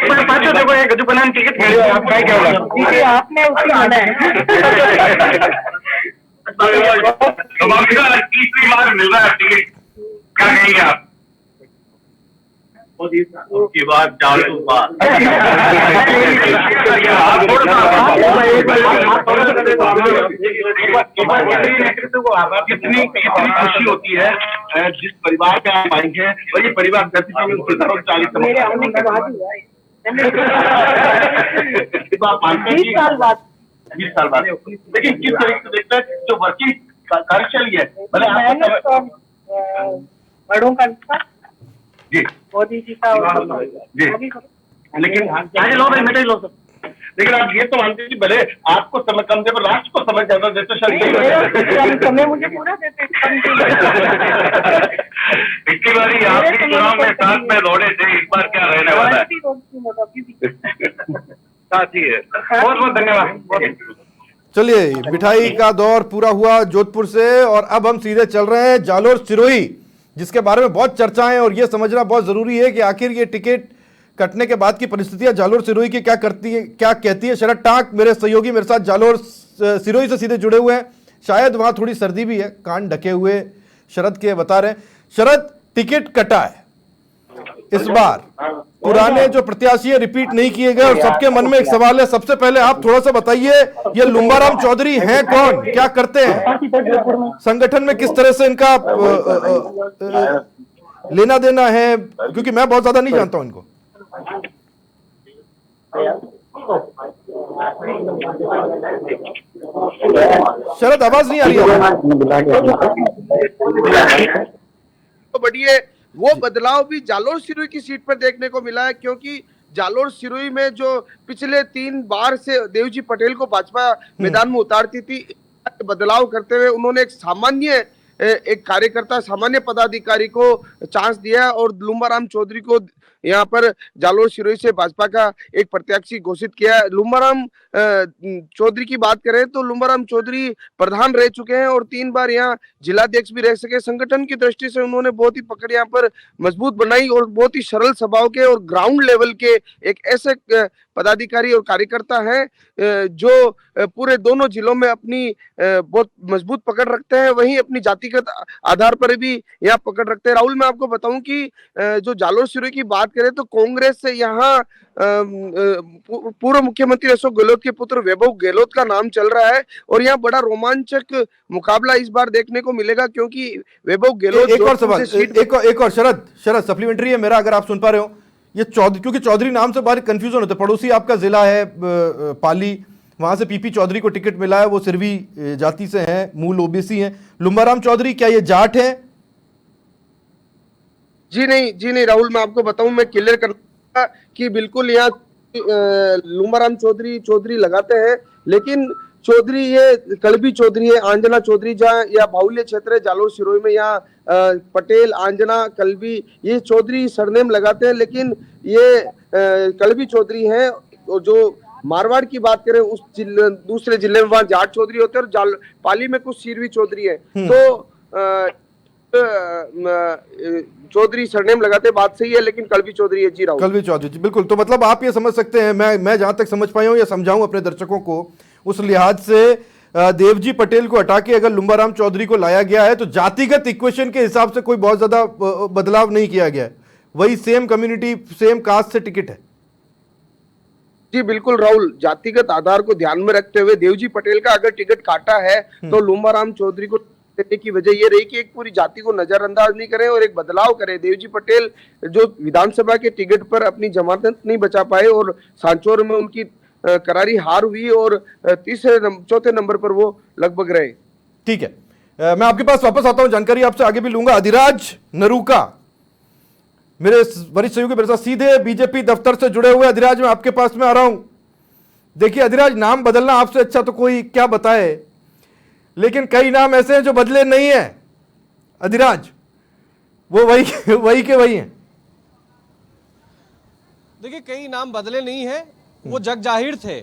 देखो ये गजू बनाने टिकट मिले, आपका क्या होगा? आपने उसकी माना है तीसरी बार मिल रहा है टिकट, क्या कहेंगे आप? उसके बाद चालू बात कितनी खुशी होती है जिस परिवार में आप आएंगे और ये परिवार 20 साल बाद, लेकिन किस तरीके से देखते हैं जो वर्किंग कार्यशैली है, बड़ों का जी मोदी जी का जी, लेकिन आप ये तो मानते हैं कि भले आपको समय कम दे, पर राष्ट्र को समय ज्यादा देते शायद समय मुझे पूरा देते। पिछली बार आपके चुनाव में साथ में दौड़े थे, इस बार क्या रहने वाला है? साथी है। बहुत बहुत धन्यवाद। चलिए, मिठाई का दौर पूरा हुआ जोधपुर से और अब हम सीधे चल रहे हैं जालोर सिरोही, जिसके बारे में बहुत चर्चा है और यह समझना बहुत जरूरी है कि आखिर ये टिकट कटने के बाद की परिस्थितियां जालोर सिरोही की क्या करती है, क्या कहती है। शरद टाक मेरे सहयोगी मेरे साथ जालोर सिरोही से सीधे जुड़े हुए हैं। शायद वहां थोड़ी सर्दी भी है, कान ढके हुए शरद के बता रहे हैं। शरद, टिकट कटा है इस बार, पुराने जो प्रत्याशी रिपीट नहीं किए गए और सबके मन में एक सवाल है। सबसे पहले आप थोड़ा सा बताइए, ये लुम्बाराम चौधरी हैं कौन, क्या करते हैं, संगठन में किस तरह से इनका लेना देना है, क्योंकि मैं बहुत ज्यादा नहीं जानता हूं इनको। शरद, आवाज नहीं आ रही है। तो बढ़िए वो बदलाव भी जालोर सिरोही की सीट पर देखने को मिला है, क्योंकि जालोर सिरोही में जो पिछले 3 बार से देवजी पटेल को भाजपा मैदान में उतारती थी, बदलाव करते हुए उन्होंने एक कार्यकर्ता, सामान्य पदाधिकारी को चांस दिया और लुम्बाराम चौधरी को यहाँ पर जालोर सिरोही से भाजपा का एक प्रत्याशी घोषित किया। लुम्बाराम चौधरी की बात करें तो लुम्बाराम चौधरी प्रधान रह चुके हैं और 3 बार यहाँ जिलाध्यक्ष भी रह सके। संगठन की दृष्टि से उन्होंने बहुत ही पकड़ यहाँ पर मजबूत बनाई और बहुत ही सरल स्वभाव के और ग्राउंड लेवल के एक ऐसे पदाधिकारी और कार्यकर्ता हैं जो पूरे दोनों जिलों में अपनी बहुत मजबूत पकड़ रखते हैं, वहीं अपनी जातिगत आधार पर भी यहाँ पकड़ रखते हैं। राहुल, मैं आपको बताऊं कि जो जालोर सिरोही की बात करें तो कांग्रेस से यहाँ पूर्व मुख्यमंत्री अशोक गहलोत के पुत्र वैभव गहलोत का नाम चल रहा है और यहाँ बड़ा रोमांचक मुकाबला इस बार देखने को मिलेगा, क्योंकि वैभव गहलोत एक और सवाल, एक और शरद सप्लीमेंट्री है मेरा, अगर आप सुन पा रहे हो। ये क्योंकि चौधरी नाम से बाहर कंफ्यूजन होता है, पड़ोसी आपका जिला है पाली, वहां से पीपी चौधरी को टिकट मिला है, वो सिरवी जाति से हैं, मूल ओबीसी हैं। लुम्बाराम चौधरी क्या ये जाट है? जी नहीं राहुल, मैं आपको बताऊं, मैं क्लियर करना कि बिल्कुल यहाँ लुम्बाराम चौधरी लगाते हैं, लेकिन चौधरी ये कलबी चौधरी है, आंजना चौधरी जहाँ या बाहुल्य क्षेत्र है जालोर सिरोही में, यहाँ पटेल, आंजना, कलबी ये चौधरी सरनेम लगाते हैं, लेकिन ये कलबी चौधरी हैं। और जो मारवाड़ की बात करें उस दूसरे जिले में वहां जाट चौधरी होते हैं और पाली में कुछ सिरवी चौधरी है, तो चौधरी सरनेम लगाते, बात सही है, लेकिन कलबी चौधरी है। जी राहुल, कलबी चौधरी, बिल्कुल। तो मतलब आप ये समझ सकते हैं, मैं जहां तक समझ पाया हूं या समझाऊं अपने दर्शकों को, उस लिहाज से देवजी पटेल को हटा के अगर लुम्बाराम चौधरी को लाया गया है तो जातिगत इक्वेशन के हिसाब से कोई बहुत ज्यादा बदलाव नहीं किया गया है, वही सेम कम्युनिटी सेम कास्ट से टिकट है। जी बिल्कुल राहुल, जातिगत आधार को ध्यान में रखते हुए देवजी पटेल का अगर टिकट काटा है तो लुम्बाराम चौधरी को देने की वजह ये रही कि एक पूरी जाति को नजरअंदाज नहीं करें और एक बदलाव करें। देवजी पटेल जो विधानसभा के टिकट पर अपनी जमानत नहीं बचा पाए और सांचौर में उनकी करारी हार हुई और चौथे नंबर पर वो लगभग रहे। ठीक है, मैं आपके पास वापस आता हूं, जानकारी आपसे आगे भी लूंगा। अधिराज नरूका मेरे वरिष्ठ सहयोगी मेरे साथ सीधे बीजेपी दफ्तर से जुड़े हुए। अधिराज, मैं आपके पास में आ रहा हूं। देखिए अधिराज, नाम बदलना आपसे अच्छा तो कोई क्या बताए, लेकिन कई नाम ऐसे हैं जो बदले नहीं है। अधिराज, वो वही के वही हैं। देखिए, कई नाम बदले नहीं है, वो जग जाहिर थे,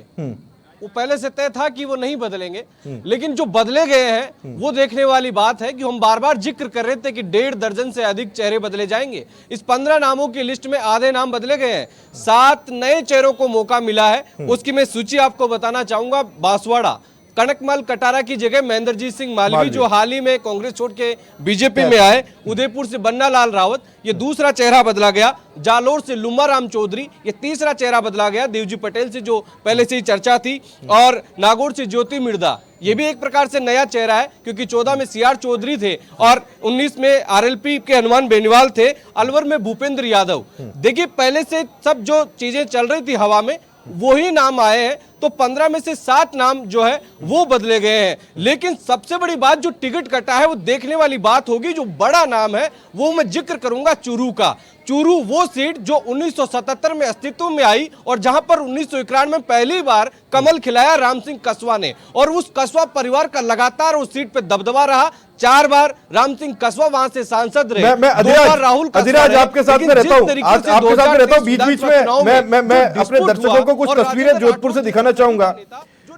वो पहले से तय था कि वो नहीं बदलेंगे, लेकिन जो बदले गए हैं वो देखने वाली बात है कि हम बार बार जिक्र कर रहे थे कि 1.5 दर्जन से अधिक चेहरे बदले जाएंगे। इस 15 नामों की लिस्ट में आधे नाम बदले गए हैं, 7 नए चेहरों को मौका मिला है। उसकी मैं सूची आपको बताना चाहूंगा। बांसवाड़ा कनकमल कटारा की जगह महेंद्रजीत सिंह मालवी जो हाल ही में कांग्रेस छोड़ के बीजेपी में आए। उदयपुर से बन्ना लाल रावत, ये दूसरा चेहरा बदला गया। जालोर से लुम्बाराम चौधरी, ये तीसरा चेहरा बदला गया, देवजी पटेल से जो पहले से ही चर्चा थी। और नागौर से ज्योति मिर्दा, ये भी एक प्रकार से नया चेहरा है, क्योंकि 14 में सीआर चौधरी थे और 19 में आरएलपी के हनुमान बेनीवाल थे। अलवर में भूपेंद्र यादव। देखिए, पहले से सब जो चीजें चल रही थी हवा में वही नाम आए हैं, तो 15 में से 7 नाम जो है वो बदले गए हैं। लेकिन सबसे बड़ी बात, जो टिकट कटा है वो देखने वाली बात होगी। जो बड़ा नाम है वो मैं जिक्र करूंगा चूरू का। चूरू वो सीट जो 1977 में अस्तित्व में आई और जहां पर 1991 में पहली बार कमल खिलाया राम सिंह कसवा ने, और उस कसवा परिवार का लगातार उस सीट पे दबदबा रहा। 4 बार राम सिंह कसवा वहां से सांसद रहे। मैं अधिराज आपके साथ में रहता हूं, आपके साथ में रहता हूं। बीच बीच में मैं अपने दर्शकों को कुछ तस्वीरें जोधपुर से दिखाना चाहूंगा।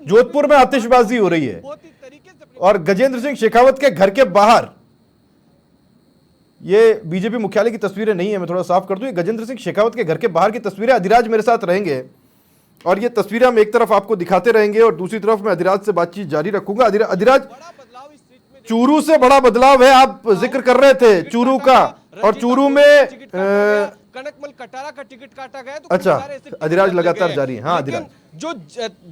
जोधपुर में आतिशबाजी हो रही है और गजेंद्र सिंह शेखावत के घर के बाहर, ये बीजेपी मुख्यालय की तस्वीरें नहीं है, मैं थोड़ा साफ कर दूं, गजेंद्र सिंह शेखावत के घर के बाहर की तस्वीरें। अधिराज मेरे साथ रहेंगे और ये तस्वीरें हम एक तरफ आपको दिखाते रहेंगे और दूसरी तरफ मैं अधिराज से बातचीत जारी रखूंगा। अधिराज, चूरू से बड़ा बदलाव है, आप जिक्र कर रहे थे चूरू का, और चूरू में कनकमल कटारा का टिकट काटा गया। तो अच्छा, अधिराज लगातार जारी है। हाँ अधिराज, जो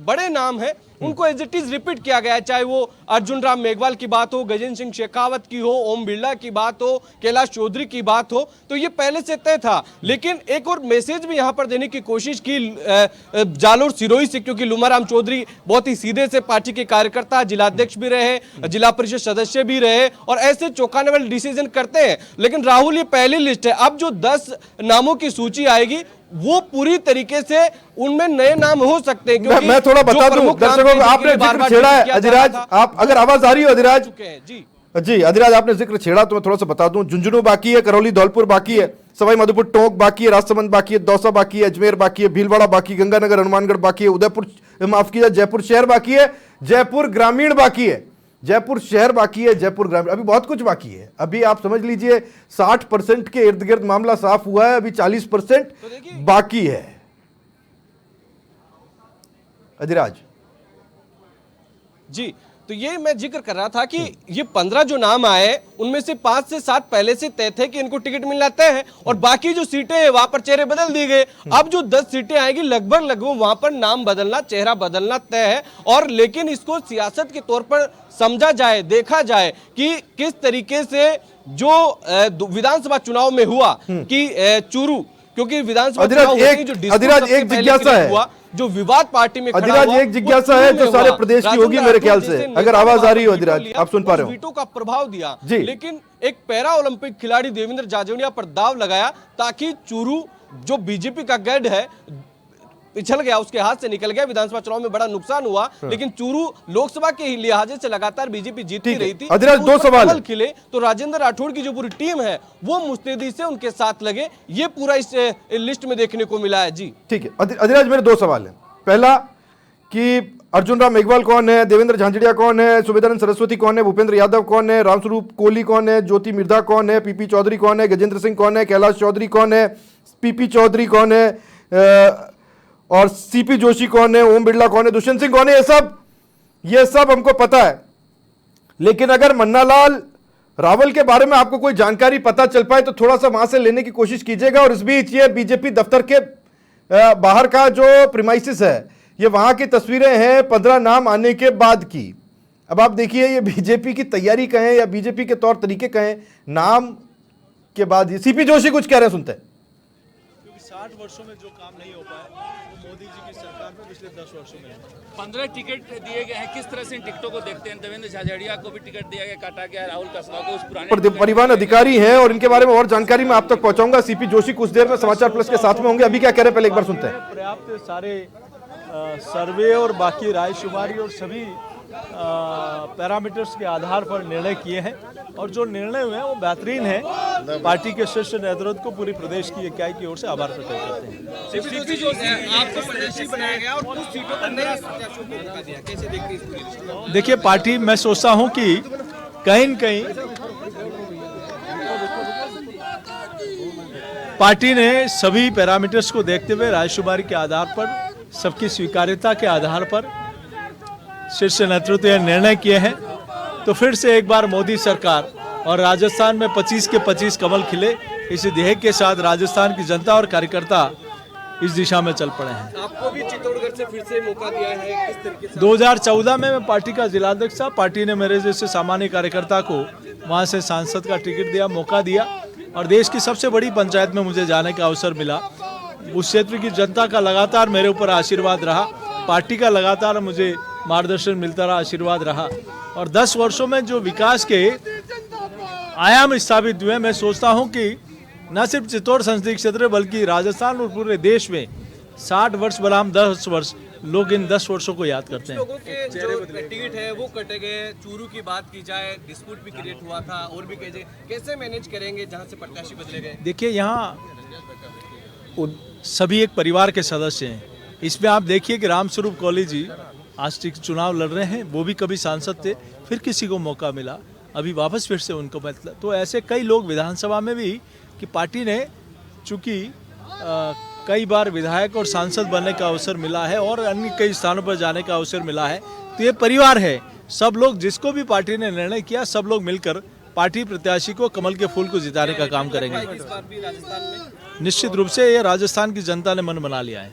बड़े नाम हैं उनको एज इट इज रिपीट किया गया है, चाहे वो अर्जुन राम मेघवाल की बात हो, गजेंद्र सिंह शेखावत की हो, ओम बिरला की बात हो, कैलाश चौधरी की बात हो, तो ये पहले से तय था। लेकिन एक और मैसेज भी यहाँ पर देने की कोशिश की जालोर सिरोही से, क्योंकि लुमाराम चौधरी बहुत ही सीधे से पार्टी के कार्यकर्ता, जिलाध्यक्ष भी रहे, जिला परिषद सदस्य भी रहे और ऐसे चौंकाने वाले डिसीजन करते हैं। लेकिन राहुल, ये पहली लिस्ट है, अब जो 10 नामों की सूची आएगी वो पूरी तरीके से उनमें नए नाम हो सकते हैं। क्योंकि मैं थोड़ा बता दूं दर्शकों को, आपने जिक्र छेड़ा है अधिराज, आप अगर आवाज आ रही हो अधिराज जी अधिराज, आपने जिक्र छेड़ा तो मैं थोड़ा सा बता दूं, झुंझुनू बाकी है, करौली धौलपुर बाकी है, सवाई माधोपुर टोंक बाकी है, राजसमंद बाकी है, दौसा बाकी है, अजमेर बाकी है, भीलवाड़ा बाकी, गंगानगर हनुमानगढ़ बाकी है, उदयपुर माफ कीजिए जयपुर शहर बाकी है, जयपुर ग्रामीण बाकी है, जयपुर शहर बाकी है, जयपुर ग्रामीण, अभी बहुत कुछ बाकी है। अभी आप समझ लीजिए 60% के इर्द गिर्द मामला साफ हुआ है, अभी 40% बाकी है। अधिराज जी, तो ये मैं जिक्र कर रहा था कि ये 15 जो नाम आए उनमें से 5 से 7 पहले से तय थे कि इनको टिकट मिलना तय है और बाकी जो सीटें हैं वहां पर चेहरे बदल दिए गए। अब जो 10 सीटें आएगी लगभग वहां पर नाम बदलना, चेहरा बदलना तय है। और लेकिन इसको सियासत के तौर पर समझा जाए, देखा जाए कि किस तरीके से जो विधानसभा चुनाव में हुआ कि चूरू, क्योंकि विधानसभा चुनाव एक जिज्ञासा है, जो विवाद पार्टी में अधिराज एक जिज्ञासा है जो सारे प्रदेश की होगी मेरे ख्याल से, अगर आवाज आ रही हो अधिराज, आप सुन पा रहे हो, वीटो का प्रभाव दिया। लेकिन एक पैरा ओलंपिक खिलाड़ी देवेंद्र झाझड़िया पर दाव लगाया ताकि चूरू जो बीजेपी का गढ़ है पिछल गया, उसके हाथ से निकल गया। विधानसभा चुनाव में बड़ा नुकसान हुआ, लेकिन चूरू लोकसभा के लिहाजे से लगातार बीजेपी जीतती रही थी। अधिराज दो सवाल खिले तो राजेंद्र राठौड़ की जो पूरी टीम है वो मुस्तैदी से उनके साथ लगे, ये पूरा इस लिस्ट में देखने को मिला है। जी ठीक है अधिराज, मेरे 2 सवाल हैं। पहला कि अर्जुन राम मेघवाल कौन है, देवेंद्र झांझड़िया कौन है, सुबेदानंद सरस्वती कौन है, भूपेंद्र यादव कौन है, रामस्वरूप कोहली कौन है, ज्योति मिर्धा कौन है, पीपी चौधरी कौन है, गजेंद्र सिंह कौन है, कैलाश चौधरी कौन है, पीपी चौधरी कौन है और सीपी जोशी कौन है, ओम बिरला कौन है, दुष्यंत सिंह कौन है, ये सब हमको पता है। लेकिन अगर मन्नालाल रावल के बारे में आपको कोई जानकारी पता चल पाए तो थोड़ा सा वहां से लेने की कोशिश कीजिएगा। और इस बीच ये बीजेपी दफ्तर के बाहर का जो प्रीमाइसिस है, ये वहां की तस्वीरें हैं 15 नाम आने के बाद की। अब आप देखिए ये बीजेपी की तैयारी कहें या बीजेपी के तौर तरीके कहें, नाम के बाद सीपी जोशी कुछ कह रहे हैं, सुनते हैं। 60 वर्षों में जो काम नहीं हो पाया वो मोदी जी की सरकार में पिछले 10 वर्षों में 15 टिकट दिए गए हैं, किस तरह से इन टिकटों को देखते हैं? देवेंद्र झाझड़िया को भी टिकट दिया गया, काटा गया, राहुल कसवा को, उस पुराने परिवहन अधिकारी हैं और इनके बारे में और जानकारी मैं आप तक पहुंचाऊंगा। सीपी जोशी कुछ देर में समाचार प्लस के साथ में होंगे। अभी क्या कह रहे हैं पहले एक बार सुनते हैं। पर्याप्त सारे सर्वे और बाकी रायशुमारी और सभी पैरामीटर्स के आधार पर निर्णय किए हैं और जो निर्णय हुए हैं वो बेहतरीन है। पार्टी के शीर्ष नेतृत्व को पूरी प्रदेश की इकाई की ओर से आभार प्रकट करते हैं। आपको प्रत्याशी बनाया गया और कुछ सीटों पर नया प्रत्याशियों को मौका दिया, कैसे देखते हैं इस पूरी? देखिए पार्टी, मैं सोचता हूं कि कहीं न कहीं पार्टी ने सभी पैरामीटर्स को देखते हुए रायशुमारी के आधार पर, सबकी स्वीकार्यता के आधार पर शीर्ष नेतृत्व ने निर्णय किए हैं। तो फिर से एक बार मोदी सरकार और राजस्थान में 25 के 25 कमल खिले, इस ध्येय के साथ राजस्थान की जनता और कार्यकर्ता इस दिशा में चल पड़े हैं। आपको भी चित्तौड़गढ़ से फिर से मौका दिया है, किस तरीके से? 2014 में मैं पार्टी का जिलाध्यक्ष था। पार्टी ने मेरे जैसे सामान्य कार्यकर्ता को वहां से सांसद का टिकट दिया, मौका दिया और देश की सबसे बड़ी पंचायत में मुझे जाने का अवसर मिला। उस क्षेत्र की जनता का लगातार मेरे ऊपर आशीर्वाद रहा, पार्टी का लगातार मुझे मार्गदर्शन मिलता रहा, आशीर्वाद रहा और 10 वर्षों में जो विकास के आयाम स्थापित हुए, मैं सोचता हूं कि न सिर्फ चित्तौड़ संसदीय क्षेत्र बल्कि राजस्थान और पूरे देश में 60 वर्ष बनाम 10 वर्ष लोग इन 10 वर्षों को याद करते हैं। लोगों के जो टिकट है वो कटे गए, चूरू की बात की जाए, डिस्प्यूट भी क्रिएट हुआ था और भी कैसे मैनेज करेंगे जहां से प्रत्याशी बदले गए? देखिए यहाँ सभी एक परिवार के सदस्य हैं। इसमें आप देखिए कि रामस्वरूप कोहली जी आज चुनाव लड़ रहे हैं, वो भी कभी सांसद थे, फिर किसी को मौका मिला, अभी वापस फिर से उनको मतलब। तो ऐसे कई लोग विधानसभा में भी कि पार्टी ने चूंकि कई बार विधायक और सांसद बनने का अवसर मिला है और अन्य कई स्थानों पर जाने का अवसर मिला है, तो ये परिवार है। सब लोग, जिसको भी पार्टी ने निर्णय किया, सब लोग मिलकर पार्टी प्रत्याशी को, कमल के फूल को जिताने का काम करेंगे। इस बार भी राजस्थान में निश्चित रूप से ये राजस्थान की जनता ने मन बना लिया है।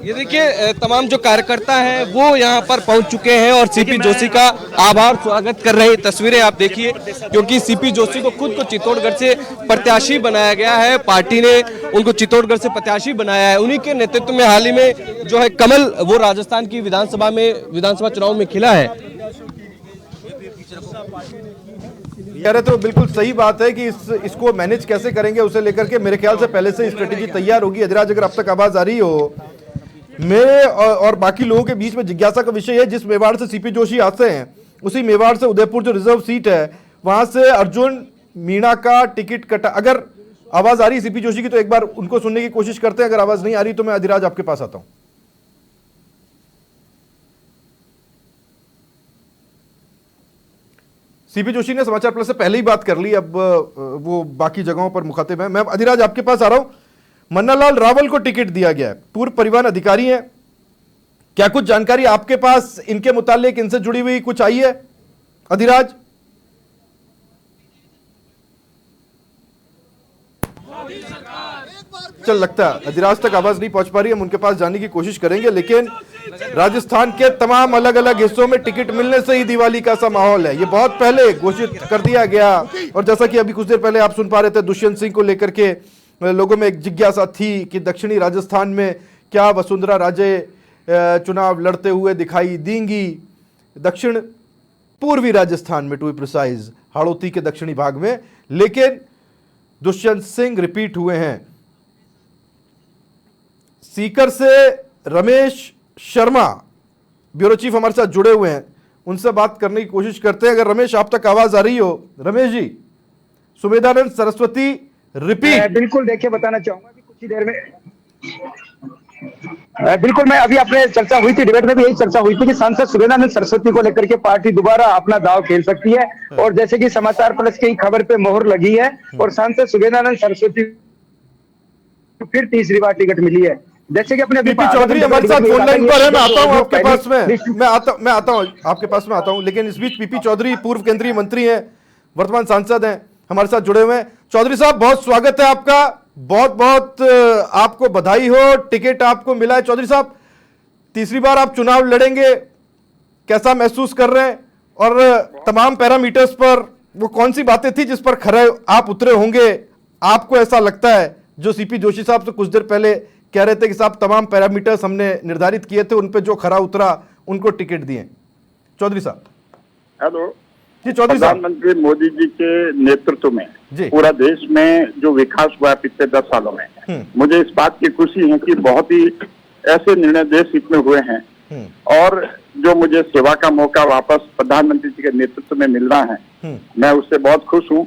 ये देखिए तमाम जो कार्यकर्ता हैं वो यहाँ पर पहुंच चुके हैं और सीपी जोशी का आभार स्वागत कर रहे हैं। तस्वीरें आप देखिए, क्योंकि सीपी जोशी को खुद को चित्तौड़गढ़ से प्रत्याशी बनाया गया है, पार्टी ने उनको चित्तौड़गढ़ से प्रत्याशी बनाया है। उन्हीं के नेतृत्व में हाल ही में जो है कमल वो राजस्थान की विधानसभा चुनाव में खिला है। कह रहे तो बिल्कुल सही बात है कि इसको मैनेज कैसे करेंगे उसे लेकर के मेरे ख्याल से पहले से स्ट्रेटेजी तैयार होगी। अधिराज, अगर अब तक आवाज आ रही हो, मेरे और बाकी लोगों के बीच में जिज्ञासा का विषय है, जिस मेवाड़ से सीपी जोशी आते हैं उसी मेवाड़ से उदयपुर जो रिजर्व सीट है वहां से अर्जुन मीणा का टिकट कटा। अगर आवाज आ रही है सीपी जोशी की तो एक बार उनको सुनने की कोशिश करते हैं, अगर आवाज नहीं आ रही तो मैं अधिराज आपके पास आता हूं। सीपी जोशी ने समाचार प्लस से पहले ही बात कर ली, अब वो बाकी जगहों पर मुखातिब है। मैं अधिराज आपके पास आ रहा हूं। मन्नालाल रावल को टिकट दिया गया है, पूर्व परिवहन अधिकारी हैं, क्या कुछ जानकारी आपके पास इनके मुतालिक, इनसे जुड़ी हुई कुछ आई है अधिराज? चल, लगता है अधिराज तक आवाज नहीं पहुंच पा रही, हम उनके पास जाने की कोशिश करेंगे। लेकिन राजस्थान के तमाम अलग अलग हिस्सों में टिकट मिलने से ही दिवाली का सा माहौल है, ये बहुत पहले घोषित कर दिया गया। और जैसा कि अभी कुछ देर पहले आप सुन पा रहे थे, दुष्यंत सिंह को लेकर के लोगों में एक जिज्ञासा थी कि दक्षिणी राजस्थान में क्या वसुंधरा राजे चुनाव लड़ते हुए दिखाई देंगी। दक्षिण पूर्वी राजस्थान में, टू बी प्रिसाइज, हाड़ौती के दक्षिणी भाग में, लेकिन दुष्यंत सिंह रिपीट हुए हैं। सीकर से रमेश शर्मा ब्यूरो चीफ हमारे साथ जुड़े हुए हैं, उनसे बात करने की कोशिश करते हैं। अगर रमेश आप तक आवाज आ रही हो, रमेश जी, सुमेधानंद सरस्वती रिपीट। बिल्कुल, देखिए बताना चाहूंगा कि कुछ ही देर में बिल्कुल, मैं अभी अपने चर्चा हुई थी, डिबेट में भी यही चर्चा हुई थी कि सांसद सुमेधानंद सरस्वती को लेकर के पार्टी दोबारा अपना दांव खेल सकती है। और जैसे कि समाचार प्लस की खबर पे मोहर लगी है और सांसद सुमेधानंद सरस्वती को फिर तीसरी बार टिकट मिली है। जैसे कि अपने पीपी चौधरी हमारे साथ फोन लाइन पर है, मैं आता हूं आपके पास में, मैं आता हूं आपके पास में आता हूं। लेकिन इस बीच पीपी चौधरी पूर्व केंद्रीय मंत्री हैं, वर्तमान सांसद हैं, हमारे साथ जुड़े हुए हैं। चौधरी साहब, बहुत स्वागत है आपका, बहुत बहुत आपको बधाई हो, टिकट आपको मिला है। चौधरी साहब, तीसरी बार आप चुनाव लड़ेंगे, कैसा महसूस कर रहे हैं? और तमाम पैरामीटर्स पर वो कौन सी बातें थी जिस पर खरे आप उतरे होंगे, आपको ऐसा लगता है? जो सीपी जोशी साहब से कुछ देर पहले कह रहे थे कि साहब तमाम पैरामीटर्स हमने निर्धारित किए थे, उन पे जो खरा उतरा उनको टिकट दिए। चौधरी साहब। हेलो जी चौधरी साहब, प्रधानमंत्री मोदी जी के नेतृत्व में पूरा देश में जो विकास हुआ है पिछले 10 सालों में, मुझे इस बात की खुशी है कि बहुत ही ऐसे निर्णय देश हित में हुए हैं और जो मुझे सेवा का मौका वापस प्रधानमंत्री जी के नेतृत्व में मिल रहा है, मैं उससे बहुत खुश हूँ।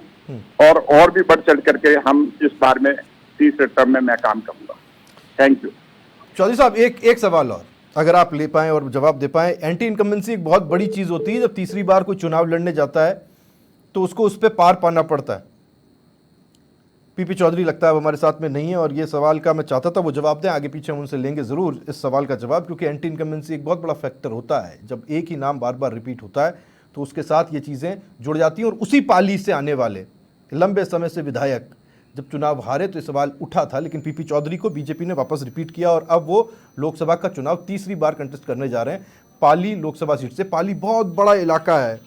और भी बढ़ चढ़ करके हम इस बार में तीसरे टर्म में मैं काम करूंगा। Thank you. चौधरी साहब, एक सवाल और अगर आप ले पाएं और जवाब दे पाएं। एंटी इनकम्बेंसी एक बहुत बड़ी चीज होती है, जब तीसरी बार कोई चुनाव लड़ने जाता है तो उसको उस पर पार पाना पड़ता है। पीपी चौधरी लगता है हमारे साथ में नहीं है और ये सवाल का मैं चाहता था वो जवाब दें, आगे पीछे हम उनसे लेंगे जरूर इस सवाल का जवाब, क्योंकि एंटी इनकम्बेंसी एक बहुत बड़ा फैक्टर होता है। जब एक ही नाम बार बार रिपीट होता है तो उसके साथ ये चीज़ें जुड़ जाती हैं। और उसी पाली से आने वाले लंबे समय से विधायक जब चुनाव हारे तो ये सवाल उठा था, लेकिन पीपी चौधरी को बीजेपी ने वापस रिपीट किया और अब वो लोकसभा का चुनाव तीसरी बार कंटेस्ट करने जा रहे हैं पाली लोकसभा सीट से। पाली बहुत बड़ा इलाका है।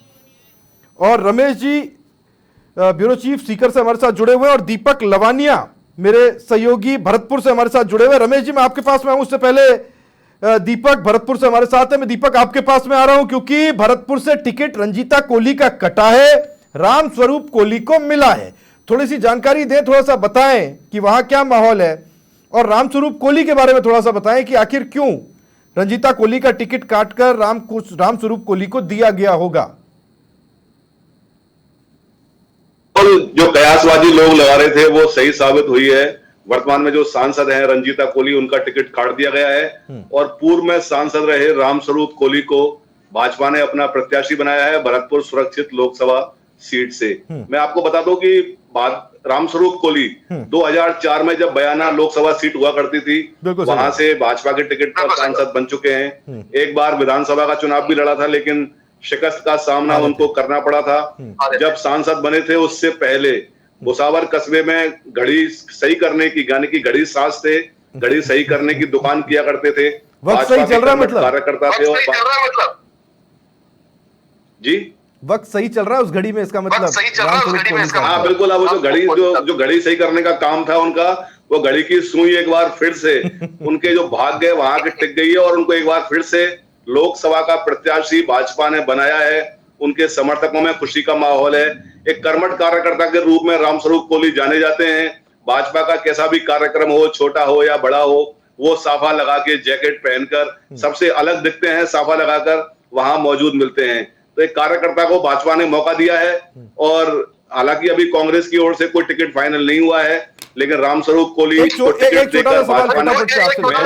और रमेश जी ब्यूरो चीफ सीकर से हमारे साथ जुड़े हुए हैं और दीपक लवानिया मेरे सहयोगी भरतपुर से हमारे साथ जुड़े हुए। रमेश जी, मैं आपके पास में आऊं, उससे पहले दीपक भरतपुर से हमारे साथ है। मैं दीपक आपके पास में आ रहा हूं क्योंकि भरतपुर से टिकट रंजीता कोहली का कटा है, राम स्वरूप कोहली को मिला है। थोड़ी सी जानकारी दें, थोड़ा सा बताएं कि वहां क्या माहौल है और राम स्वरूप कोहली के बारे में थोड़ा सा बताएं कि आखिर क्यों रंजीता कोहली का टिकट काटकर राम स्वरूप कोहली को दिया गया होगा। जो कयासबाजी लोग लगा रहे थे वो सही साबित हुई है। वर्तमान में जो सांसद हैं रंजीता कोहली, उनका टिकट काट दिया गया है और पूर्व में सांसद रहे राम स्वरूप कोहली को भाजपा ने अपना प्रत्याशी बनाया है भरतपुर सुरक्षित लोकसभा सीट से। मैं आपको बता दूं कि राम स्वरूप कोहली 2004 में जब बयाना लोकसभा सीट हुआ करती थी, वहां से भाजपा के टिकट पर सांसद बन चुके हैं। एक बार विधानसभा का चुनाव भी लड़ा था, लेकिन शिकस्त का सामना उनको करना पड़ा था। जब सांसद बने थे उससे पहले भुसावर कस्बे में घड़ी सही करने की, यानी कि घड़ी साज थे, घड़ी सही करने की दुकान किया करते थे। वक्त सही चल रहा है मतलब, कार्यकर्ता थे और जी वक्त सही चल रहा है उस घड़ी में, इसका मतलब हाँ बिल्कुल। अब जो घड़ी जो घड़ी सही करने का काम था उनका, वो घड़ी की सुई एक बार फिर से उनके जो भाग गए वहां के टिक गई है, और उनको एक बार फिर से लोकसभा का प्रत्याशी भाजपा ने बनाया है। उनके समर्थकों में खुशी का माहौल है। एक कर्मठ कार्यकर्ता के रूप में रामस्वरूप कोहली जाने जाते हैं। भाजपा का कैसा भी कार्यक्रम हो, छोटा हो या बड़ा हो, वो साफा लगा के, जैकेट पहनकर सबसे अलग दिखते हैं, साफा लगाकर वहां मौजूद मिलते हैं। तो एक कार्यकर्ता को भाजपा ने मौका दिया है, और हालांकि अभी कांग्रेस की ओर से कोई टिकट फाइनल नहीं हुआ है, लेकिन रामस्वरूप कोहली एक छोटा सा सवाल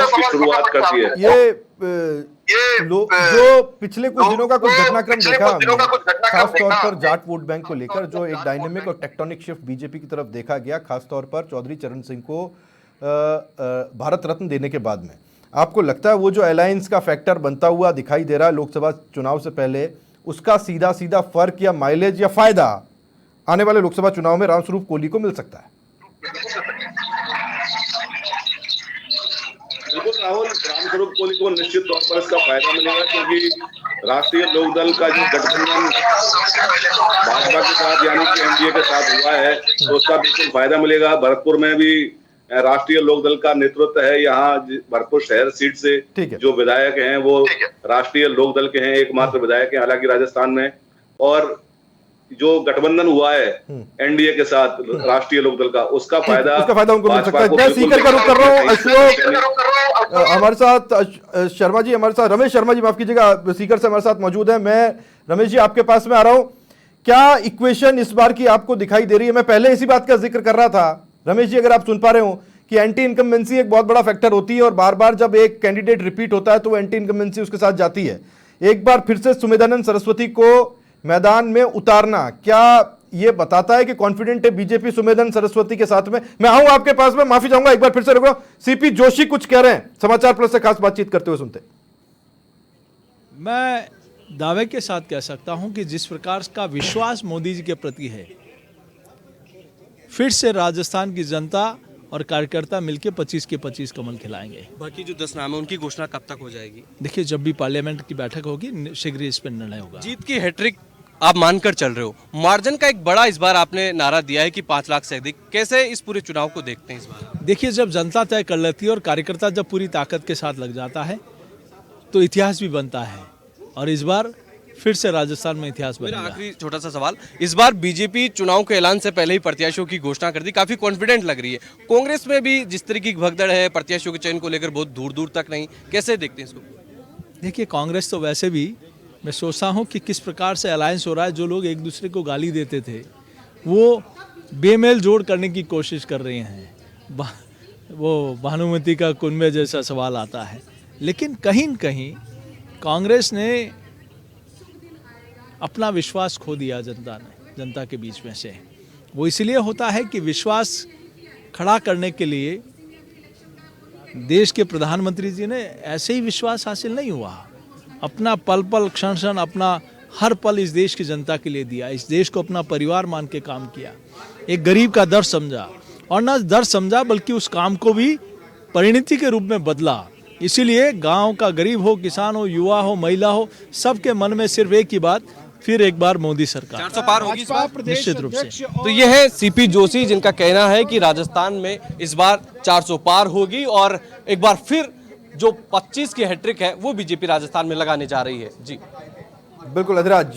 की शुरुआत करती है। ये जो पिछले कुछ दिनों का कुछ घटनाक्रम देखा हमने, खास तौर पर जाट वोट बैंक को लेकर जो एक डायनेमिक और टेक्टोनिक शिफ्ट बीजेपी की तरफ देखा गया, खास तौर पर चौधरी चरण सिंह को भारत रत्न देने के बाद में, आपको लगता है वो जो अलायंस का फैक्टर बनता हुआ दिखाई दे रहा है लोकसभा चुनाव से पहले, उसका सीधा सीधा फर्क या माइलेज या फायदा आने वाले लोकसभा चुनाव में रामस्वरूप कोहली को मिल सकता है? बिल्कुल राहुल, रामस्वरूप कोहली को निश्चित तौर पर इसका फायदा मिलेगा, क्योंकि राष्ट्रीय लोकदल का जो गठबंधन भाजपा के साथ यानी कि एनडीए के साथ हुआ है, तो उसका बिल्कुल फायदा मिलेगा। भरतपुर में भी राष्ट्रीय लोकदल का नेतृत्व है। यहाँ भरतपुर शहर सीट से जो विधायक हैं वो राष्ट्रीय लोकदल के हैं, एकमात्र विधायक हैं हालांकि राजस्थान में। और जो गठबंधन हुआ है एनडीए के साथ राष्ट्रीय लोकदल का, उसका फायदा उनको मिल सकता है। मैं सीकर का रुख कर रहा हूँ। अशोक हमारे साथ, शर्मा जी हमारे साथ, रमेश शर्मा जी माफ कीजिएगा, सीकर से हमारे साथ मौजूद है। मैं रमेश जी आपके पास में आ रहा हूँ। क्या इक्वेशन इस बार की आपको दिखाई दे रही है? मैं पहले इसी बात का जिक्र कर रहा था रमेश जी, अगर आप सुन पा रहे हो, कि एंटी इनकम्बेंसी एक बहुत बड़ा फैक्टर होती है, और बार बार जब एक कैंडिडेट रिपीट होता है तो एंटी इनकम्बेंसी उसके साथ जाती है। एक बार फिर से सुमेधानंद सरस्वती को मैदान में उतारना, क्या ये बताता है कि कॉन्फिडेंट है बीजेपी सुमेधानंद सरस्वती के साथ में? मैं आऊं आपके पास में, माफी चाहूंगा, एक बार फिर से रुको। सीपी जोशी कुछ कह रहे हैं, समाचार प्लस से खास बातचीत करते हुए सुनते। मैं दावे के साथ कह सकता हूं कि जिस प्रकार का विश्वास मोदी जी के प्रति है, फिर से राजस्थान की जनता और कार्यकर्ता मिलकर 25 के 25 कमल खिलाएंगे। बाकी जो 10 नाम है उनकी घोषणा कब तक हो जाएगी? देखिए, जब भी पार्लियामेंट की बैठक होगी शीघ्र इस पर निर्णय होगा। जीत की हैट्रिक आप मानकर चल रहे हो, मार्जिन का एक बड़ा इस बार आपने नारा दिया है कि 5 लाख से अधिक, कैसे इस पूरे चुनाव को देखते हैं इस बार? देखिए, जब जनता तय कर लेती है और कार्यकर्ता जब पूरी ताकत के साथ लग जाता है तो इतिहास भी बनता है, और इस बार फिर से राजस्थान में इतिहास बनेगा। आखिरी छोटा सा सवाल, इस बार बीजेपी चुनाव के ऐलान से पहले ही प्रत्याशियों की घोषणा कर दी, काफी कॉन्फिडेंट लग रही है। कांग्रेस में भी जिस तरीके की भगदड़ है, प्रत्याशियों के चयन को लेकर बहुत दूर दूर तक नहीं, कैसे देखते हैं इसको? देखिए, कांग्रेस तो वैसे भी, मैं सोचता हूं कि किस प्रकार से अलायंस हो रहा है, जो लोग एक दूसरे को गाली देते थे वो बेमेल जोड़ करने की कोशिश कर रहे हैं। वो भानुमति का कुनबे जैसा सवाल आता है, लेकिन कहीं न कहीं कांग्रेस ने अपना विश्वास खो दिया जनता के बीच में से। वो इसलिए होता है कि विश्वास खड़ा करने के लिए देश के प्रधानमंत्री जी ने ऐसे ही विश्वास हासिल नहीं हुआ, अपना पल पल क्षण क्षण अपना हर पल इस देश की जनता के लिए दिया, इस देश को अपना परिवार मान के काम किया, एक गरीब का दर्द समझा, और न दर्द समझा बल्कि उस काम को भी परिणति के रूप में बदला। इसीलिए गांव का गरीब हो, किसान हो, युवा हो, महिला हो, सबके मन में सिर्फ एक ही बात, फिर एक बार मोदी सरकार। 400 पार होगी इस बार? निश्चित रूप से। तो ये है सीपी जोशी, जिनका कहना है कि राजस्थान में इस बार 400 पार होगी, और एक बार फिर जो 25 की हैट्रिक है वो बीजेपी राजस्थान में लगाने जा रही है। जी बिल्कुल अधिराज,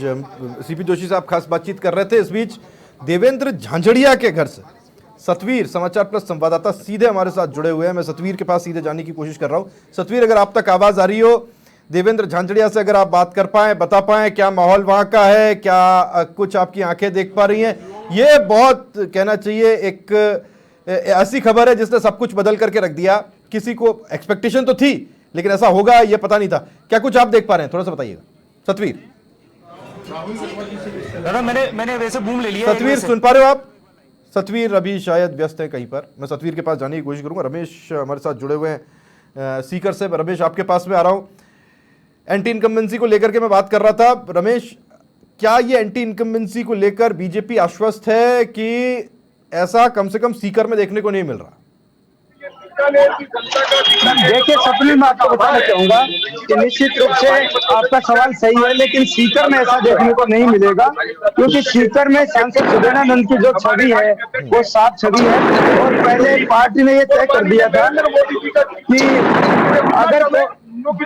सीपी जोशी साहब खास बातचीत कर रहे थे। इस बीच देवेंद्र झांझड़िया के घर से सतवीर, समाचार प्लस संवाददाता, सीधे हमारे साथ जुड़े हुए हैं। मैं सतवीर के पास सीधे जाने की कोशिश कर रहा हूं। सतवीर, अगर आप तक आवाज आ रही हो, देवेंद्र झांझड़िया से अगर आप बात कर पाए, बता पाए क्या माहौल वहां का है, क्या कुछ आपकी आंखें देख पा रही हैं? ये बहुत कहना चाहिए एक ऐसी खबर है जिसने सब कुछ बदल करके रख दिया। किसी को एक्सपेक्टेशन तो थी, लेकिन ऐसा होगा ये पता नहीं था। क्या कुछ आप देख पा रहे हैं, थोड़ा सा बताइएगा सतवीर। मैंने वैसे बूम ले लिया। सतवीर सुन पा रहे हो आप? सतवीर अभी शायद व्यस्त है कहीं पर, मैं सतवीर के पास जाने की कोशिश करूंगा। रमेश हमारे साथ जुड़े हुए हैं सीकर से। रमेश, आपके पास में आ रहा हूं। एंटी इनकम्बेंसी को लेकर के मैं बात कर रहा था। रमेश, क्या ये एंटी इनकम्बेंसी को लेकर बीजेपी आश्वस्त है कि ऐसा कम से कम सीकर में देखने को नहीं मिल रहा। देखिए सपने में आपको बताना चाहूंगा कि निश्चित रूप से आपका सवाल सही है, लेकिन सीकर में ऐसा देखने को नहीं मिलेगा, क्योंकि सीकर में सांसद सुगेनानंद की जो छवि है वो साफ छवि है। और पहले पार्टी ने ये तय कर दिया था कि अगर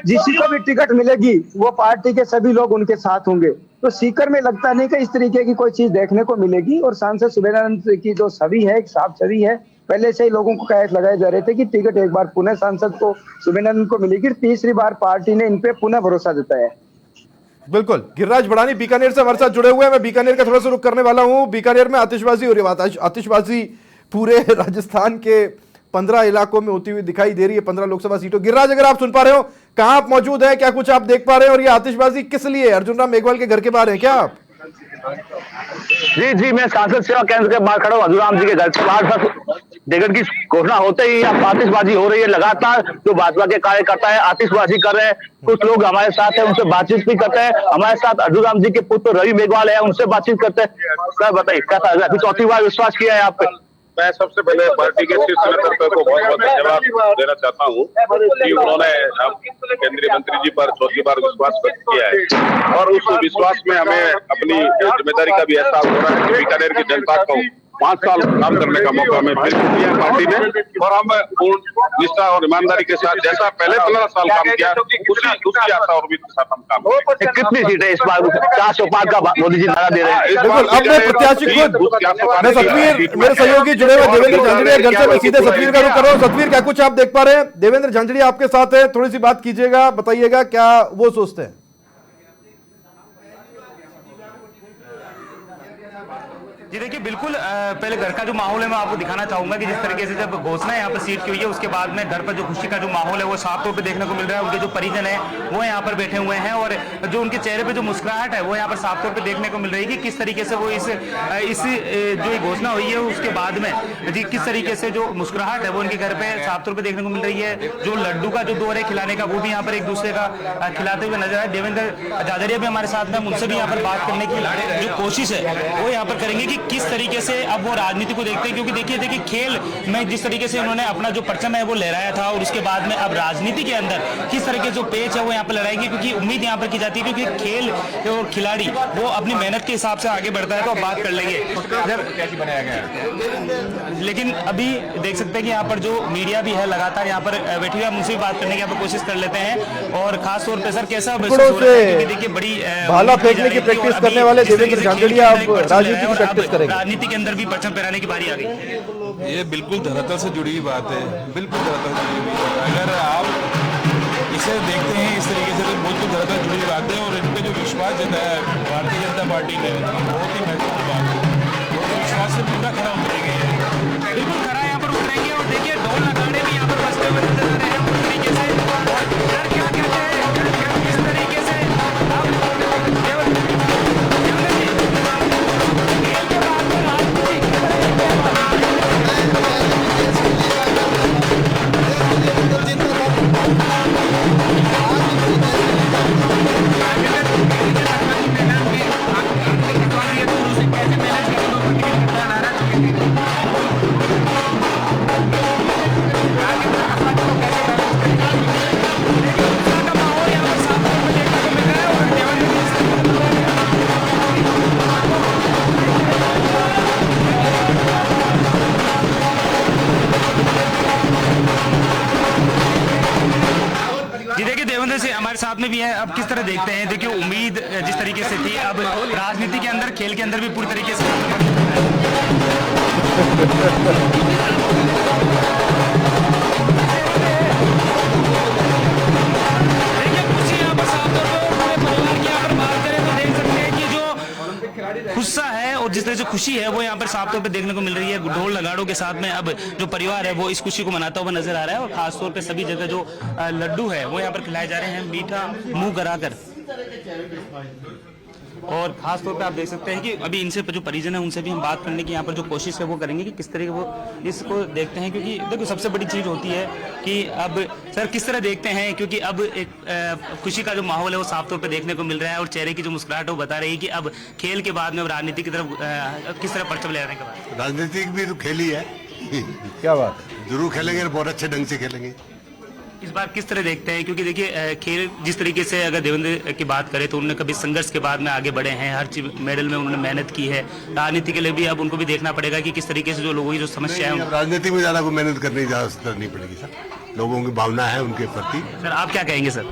जिसी को भी टिकट मिलेगी वो पार्टी के सभी लोग उनके साथ होंगे। तो सीकर में लगता नहीं कि इस तरीके की कोई चीज देखने को मिलेगी। और सांसद सुगेनानंद की जो छवि है एक साफ छवि है। पहले से ही लोगों को कयास लगाए जा रहे थे कि टिकट एक बार पुनः सांसद को सुगेनानंद को मिलेगी। तीसरी बार पार्टी ने इन पे पुनः भरोसा जताया है। बिल्कुल, गिरिराज बड़ानी बीकानेर से हमारे साथ जुड़े हुए हैं। मैं बीकानेर का थोड़ा सा रुख करने वाला हूं। बीकानेर में आतिशबाजी हो रही है। आतिशबाजी पूरे राजस्थान के 15 इलाकों में होती हुई दिखाई दे रही है, 15 लोकसभा सीटों। गिरिराज, अगर आप सुन पा रहे हो, कहां आप मौजूद है, क्या कुछ आप देख पा रहे हैं, और ये आतिशबाजी किस लिए? अर्जुन राम मेघवाल के घर के बाहर है क्या आप? जी, मैं सांसद सेवा केंद्र के बाहर खड़ा हूँ, अर्जुन जी के घर के बाहर। टिकट की घोषणा होते ही आतिशबाजी हो रही है। लगातार जो भाजपा के कार्यकर्ता है आतिशबाजी कर रहे हैं। कुछ लोग हमारे साथ है, उनसे बातचीत भी करते हैं। हमारे साथ अर्जुन राम जी के पुत्र रवि मेघवाल है, उनसे बातचीत करते हैं। सर बताइए, कैसा लग रहा है? चौथी बार विश्वास किया है आप पे? मैं सबसे पहले पार्टी के शीर्ष नेतृत्व को बहुत बहुत धन्यवाद देना चाहता हूँ कि उन्होंने केंद्रीय मंत्री जी पर चौथी बार विश्वास व्यक्त किया है, और उस विश्वास में हमें अपनी जिम्मेदारी का भी एहसास हो रहा है कि बीकानेर की जनता को 5 साल काम करने का मौका हमें फिर दिया पार्टी ने, और हम पूर्ण निष्ठा और ईमानदारी के साथ जैसा पहले 15 साल काम किया उसी आशा और उम्मीद के साथ हम काम करेंगे। कितनी सीटें इस बार? 405 का मोदी जी नारा दे रहे हैं। अब मैं प्रत्याशी खुद, मैं सतवीर, मेरे सहयोगी जुड़े हुए देवेंद्र झांझड़िया घर से मैं सीधे सतवीर का रुख कर रहा हूँ। सतवीर, क्या कुछ आप देख पा रहे हैं? देवेंद्र झांझड़िया आपके साथ है, थोड़ी सी बात कीजिएगा, बताइएगा क्या वो सोचते हैं। जी देखिए, बिल्कुल पहले घर का जो माहौल है मैं आपको दिखाना चाहूंगा कि जिस तरीके से जब घोषणा यहाँ पर सीट की हुई है उसके बाद में घर पर जो खुशी का जो माहौल है वो साफ तौर पे देखने को मिल रहा है। उनके जो परिजन है वो यहाँ पर बैठे हुए हैं, और जो उनके चेहरे पे जो मुस्कुराहट है वो यहाँ पर साफ तौर पे देखने को मिल रही है कि किस तरीके से वो इस जो घोषणा हुई है उसके बाद में जी किस तरीके से जो मुस्कुराहट है वो उनके घर पे साफ तौर पर देखने को मिल रही है। जो लड्डू का जो दौर है खिलाने का वो भी यहाँ पर एक दूसरे का खिलाते हुए नजर आए। देवेंद्र झाझड़िया भी हमारे साथ में, उनसे भी यहाँ पर बात करने की जो कोशिश है वो यहाँ पर करेंगे कि किस तरीके से अब वो राजनीति को देखते हैं। क्योंकि देखिए खेल में जिस तरीके से उन्होंने अपना जो परचम है वो लहराया था, और उसके बाद में अब राजनीति के अंदर किस तरीके जो पेच है वो यहाँ पर लड़ाएंगे, क्योंकि उम्मीद यहाँ पर की जाती है क्योंकि खेल और खिलाड़ी वो अपनी मेहनत के हिसाब से आगे बढ़ता है। तो अब बात कर लेंगे बनाया गया, लेकिन अभी देख सकते हैं कि यहाँ पर जो मीडिया भी है लगातार यहाँ पर बैठी हुई है, उनसे भी बात करने की यहाँ पर कोशिश कर लेते हैं। और खास तौर पर सर कैसा देखिए बड़ी भाला फेंकने की प्रैक्टिस करने वाले देवेंद्र झांझड़िया अब राजनीति की प्रैक्टिस करेंगे। राजनीति के अंदर भी परचम फहराने की बारी आ गई। ये बिल्कुल धरातल से जुड़ी हुई बात है, बिल्कुल धरातल से जुड़ी हुई बात है। अगर आप इसे देखते हैं इस तरीके से तो बिल्कुल धरातल जुड़ी हुई बात है, और इन पे जो विश्वास जताया भारतीय जनता पार्टी ने बहुत ही महत्वपूर्ण बात है, और विश्वास से पूरा खरा उतरेंगे, बिल्कुल खरा यहाँ पर उतरेंगे। और देखिए ढोल नगाड़े भी यहाँ पर बजते हुए नजर आ रहे हैं उस तरीके से। और क्या कहते हैं किस तरीके से हमारे साथ में भी है। अब किस तरह देखते हैं, देखिए उम्मीद जिस तरीके से थी अब राजनीति के अंदर खेल के अंदर भी पूरी तरीके से गुस्सा है और जिस तरह से खुशी है वो यहाँ पर साफ तौर पे देखने को मिल रही है। ढोल नगाड़ों के साथ में अब जो परिवार है वो इस खुशी को मनाता हुआ नजर आ रहा है, और खास तौर पे सभी जगह जो लड्डू है वो यहाँ पर खिलाए जा रहे हैं मीठा मुंह कराकर। और खास तौर पे आप देख सकते हैं कि अभी इनसे जो परिजन है उनसे भी हम बात करने की यहाँ पर जो कोशिश है वो करेंगे कि किस तरीके वो इसको देखते हैं, क्योंकि देखो सबसे बड़ी चीज़ होती है कि अब सर किस तरह देखते हैं, क्योंकि अब एक खुशी का जो माहौल है वो साफ तौर पे देखने को मिल रहा है और चेहरे की जो मुस्कुराहट है वो बता रही है कि अब खेल के बाद में राजनीति की तरफ किस तरह परचम ले आने के बाद राजनीति भी तो खेल ही है। क्या बात है, जरूर खेलेंगे, बहुत अच्छे ढंग से खेलेंगे। इस बार किस तरह देखते हैं, क्योंकि देखिए खेल जिस तरीके से अगर देवेंद्र की बात करें तो उन्होंने कभी संघर्ष के बाद में आगे बढ़े हैं, हर चीज मेडल में उन्होंने मेहनत की है, राजनीति के लिए भी अब उनको भी देखना पड़ेगा कि किस तरीके से जो लोगों की जो समस्या है राजनीति में ज्यादा को मेहनत करनी पड़ेगी सर, लोगों की भावना है उनके प्रति। सर आप क्या कहेंगे सर?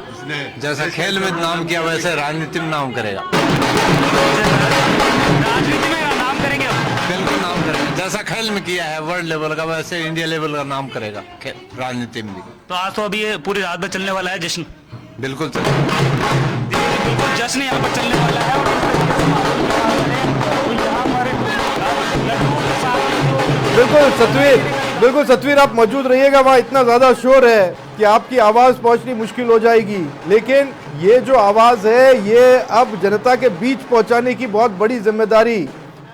जैसा खेल में नाम किया वैसे राजनीति में नाम करेगा। राजनीति में नाम करेंगे, बिल्कुल नाम करेगा, जैसा खेल में किया है वर्ल्ड लेवल का वैसे इंडिया लेवल का नाम करेगा राजनीति में भी। तो आज तो अभी ये पूरी रात भर चलने वाला है जश्न। बिल्कुल बिल्कुल जश्न यहाँ पर चलने वाला है। बिल्कुल सतवीर आप मौजूद रहिएगा, वहाँ इतना ज्यादा शोर है कि आपकी आवाज पहुंचनी मुश्किल हो जाएगी, लेकिन ये जो आवाज है ये अब जनता के बीच पहुंचाने की बहुत बड़ी जिम्मेदारी,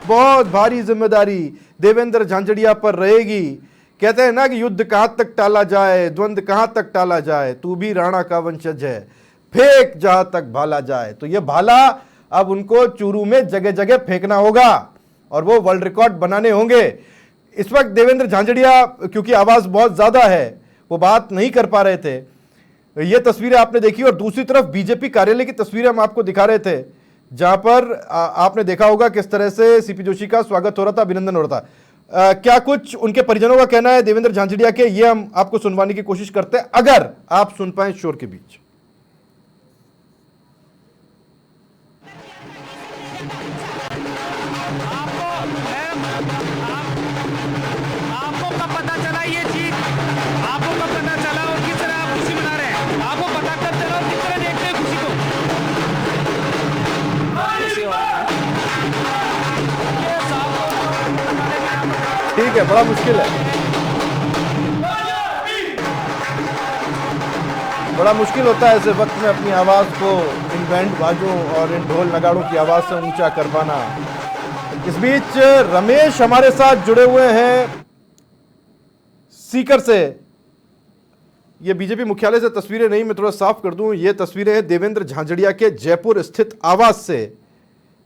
बहुत भारी जिम्मेदारी देवेंद्र झांझड़िया पर रहेगी। कहते हैं ना कि युद्ध कहाँ तक टाला जाए, द्वंद्व कहाँ तक टाला जाए, तू भी राणा का वंशज है, फेंक जहां तक भाला जाए। तो ये भाला अब उनको चूरू में जगह जगह फेंकना होगा और वो वर्ल्ड रिकॉर्ड बनाने होंगे। इस वक्त देवेंद्र झांझड़िया क्योंकि आवाज बहुत ज्यादा है वो बात नहीं कर पा रहे थे। ये तस्वीरें आपने देखी और दूसरी तरफ बीजेपी कार्यालय की तस्वीरें हम आपको दिखा रहे थे, जहां पर आपने देखा होगा किस तरह से सीपी जोशी का स्वागत हो रहा था, अभिनंदन हो रहा था। क्या कुछ उनके परिजनों का कहना है देवेंद्र झांझड़िया के, ये हम आपको सुनवाने की कोशिश करते हैं अगर आप सुन पाए शोर के बीच। आपको कब पता चला ये चीज, आपको कब पता चला और किस तरह आप खुशी मना रहे हैं, आपको पता कब चला और किस तरह देखते हैं खुशी को? ठीक है, बड़ा मुश्किल है, बड़ा मुश्किल होता है ऐसे वक्त में अपनी आवाज को इन बैंड बाजों और इन ढोल नगाड़ों की आवाज से ऊंचा कर पाना। इस बीच रमेश हमारे साथ जुड़े हुए हैं सीकर से। ये बीजेपी मुख्यालय से तस्वीरें नहीं, मैं थोड़ा साफ कर दूं, ये तस्वीरें हैं देवेंद्र झांझड़िया के जयपुर स्थित आवास से।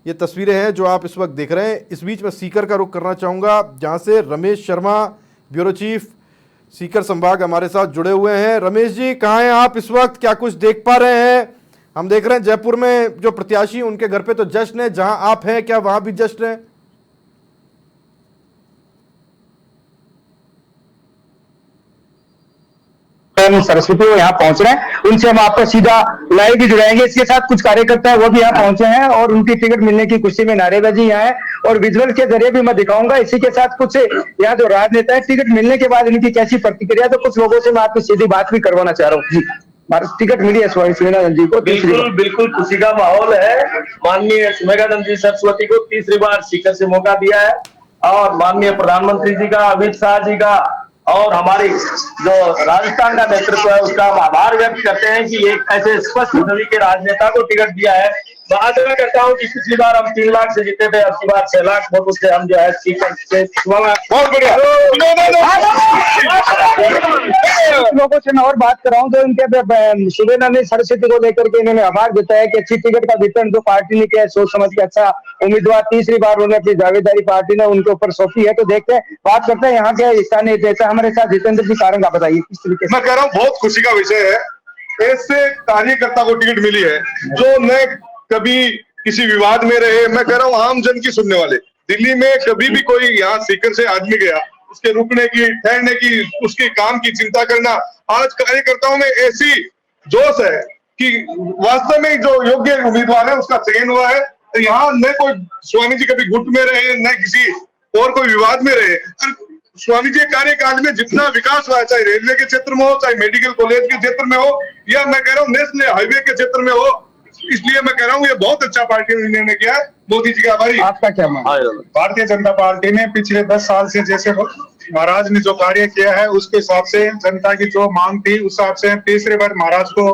ये तस्वीरें हैं जो आप इस वक्त देख रहे हैं। इस बीच मैं सीकर का रुख करना चाहूंगा जहां से रमेश शर्मा ब्यूरो चीफ सीकर संभाग हमारे साथ जुड़े हुए हैं। रमेश जी, कहाँ हैं आप इस वक्त, क्या कुछ देख पा रहे हैं? हम देख रहे हैं जयपुर में जो प्रत्याशी उनके घर पे तो जश्न है, जहां आप हैं क्या वहां भी जश्न है? सरस्वती वो यहाँ पहुंच रहे हैं, उनसे हम आपको सीधा लाइव भी जुड़ाएंगे। इसके साथ कुछ कार्यकर्ता है वो भी यहाँ पहुंचे हैं और उनकी टिकट मिलने की खुशी में नारेबाजी यहाँ है और विजुअल के जरिए भी मैं दिखाऊंगा। इसी के साथ कुछ यहाँ जो राजनेता है टिकट मिलने के बाद इनकी कैसी प्रतिक्रिया, तो कुछ लोगों से मैं आपकी सीधी बात भी करवाना चाह रहा हूँ। जी, टिकट मिली है सुमेधानंद जी को। बिल्कुल खुशी का माहौल है। माननीय सुमेधानंद जी सरस्वती को तीसरी बार सीकर से मौका दिया है और माननीय प्रधानमंत्री जी का, अमित शाह जी का और हमारी जो राजस्थान का नेतृत्व है उसका हम आभार व्यक्त करते हैं कि एक ऐसे स्पष्ट छवि के राजनेता को टिकट दिया है। मैं आशा करता हूँ कि पिछली बार हम 3 लाख से जीते थे, अब की बार 6 लाख वोटों से हम जो है बहुत बढ़िया। लोगों से मैं और बात कर रहा हूँ, तो इनके सुमेधानंद सरस्वती को लेकर के इन्होंने आभार जताया कि अच्छी टिकट का वितरण जो पार्टी ने किया, सोच समझ के अच्छा उम्मीदवार तीसरी बार उन्होंने अपनी दावेदारी पार्टी ने उनके ऊपर सौंपी है। तो देखते हैं, बात करते हैं यहाँ के स्थानीय नेता हमारे साथ जितेंद्र जी कारण का बताइए किस तरीके से। मैं कह रहा हूँ बहुत खुशी का विषय है, ऐसे कार्यकर्ता को टिकट मिली है जो न कभी किसी विवाद में रहे। मैं कह रहा हूँ आम जन की सुनने वाले। दिल्ली में कभी भी कोई यहाँ सीकर से आदमी गया, उसके रुकने की, ठहरने की, उसके काम की चिंता करना, आज कार्यकर्ताओं में ऐसी जोश है कि वास्तव में जो योग्य उम्मीदवार है उसका चयन हुआ है। तो यहाँ न कोई स्वामी जी कभी गुट में रहे, न किसी और कोई विवाद में रहे। स्वामी जी कार्यकाल में जितना विकास हुआ है, चाहे रेलवे के क्षेत्र में हो, चाहे मेडिकल कॉलेज के क्षेत्र में हो, या मैं कह रहा हूँ नेशनल हाईवे के क्षेत्र में हो, इसलिए मैं कह रहा हूँ ये बहुत अच्छा पार्टी ने निर्णय किया है। मोदी जी का आभारी। आपका क्या मानना है? भारतीय जनता पार्टी ने पिछले 10 साल से जैसे महाराज ने जो कार्य किया है उसके हिसाब से जनता की जो मांग थी उस हिसाब से तीसरी बार महाराज को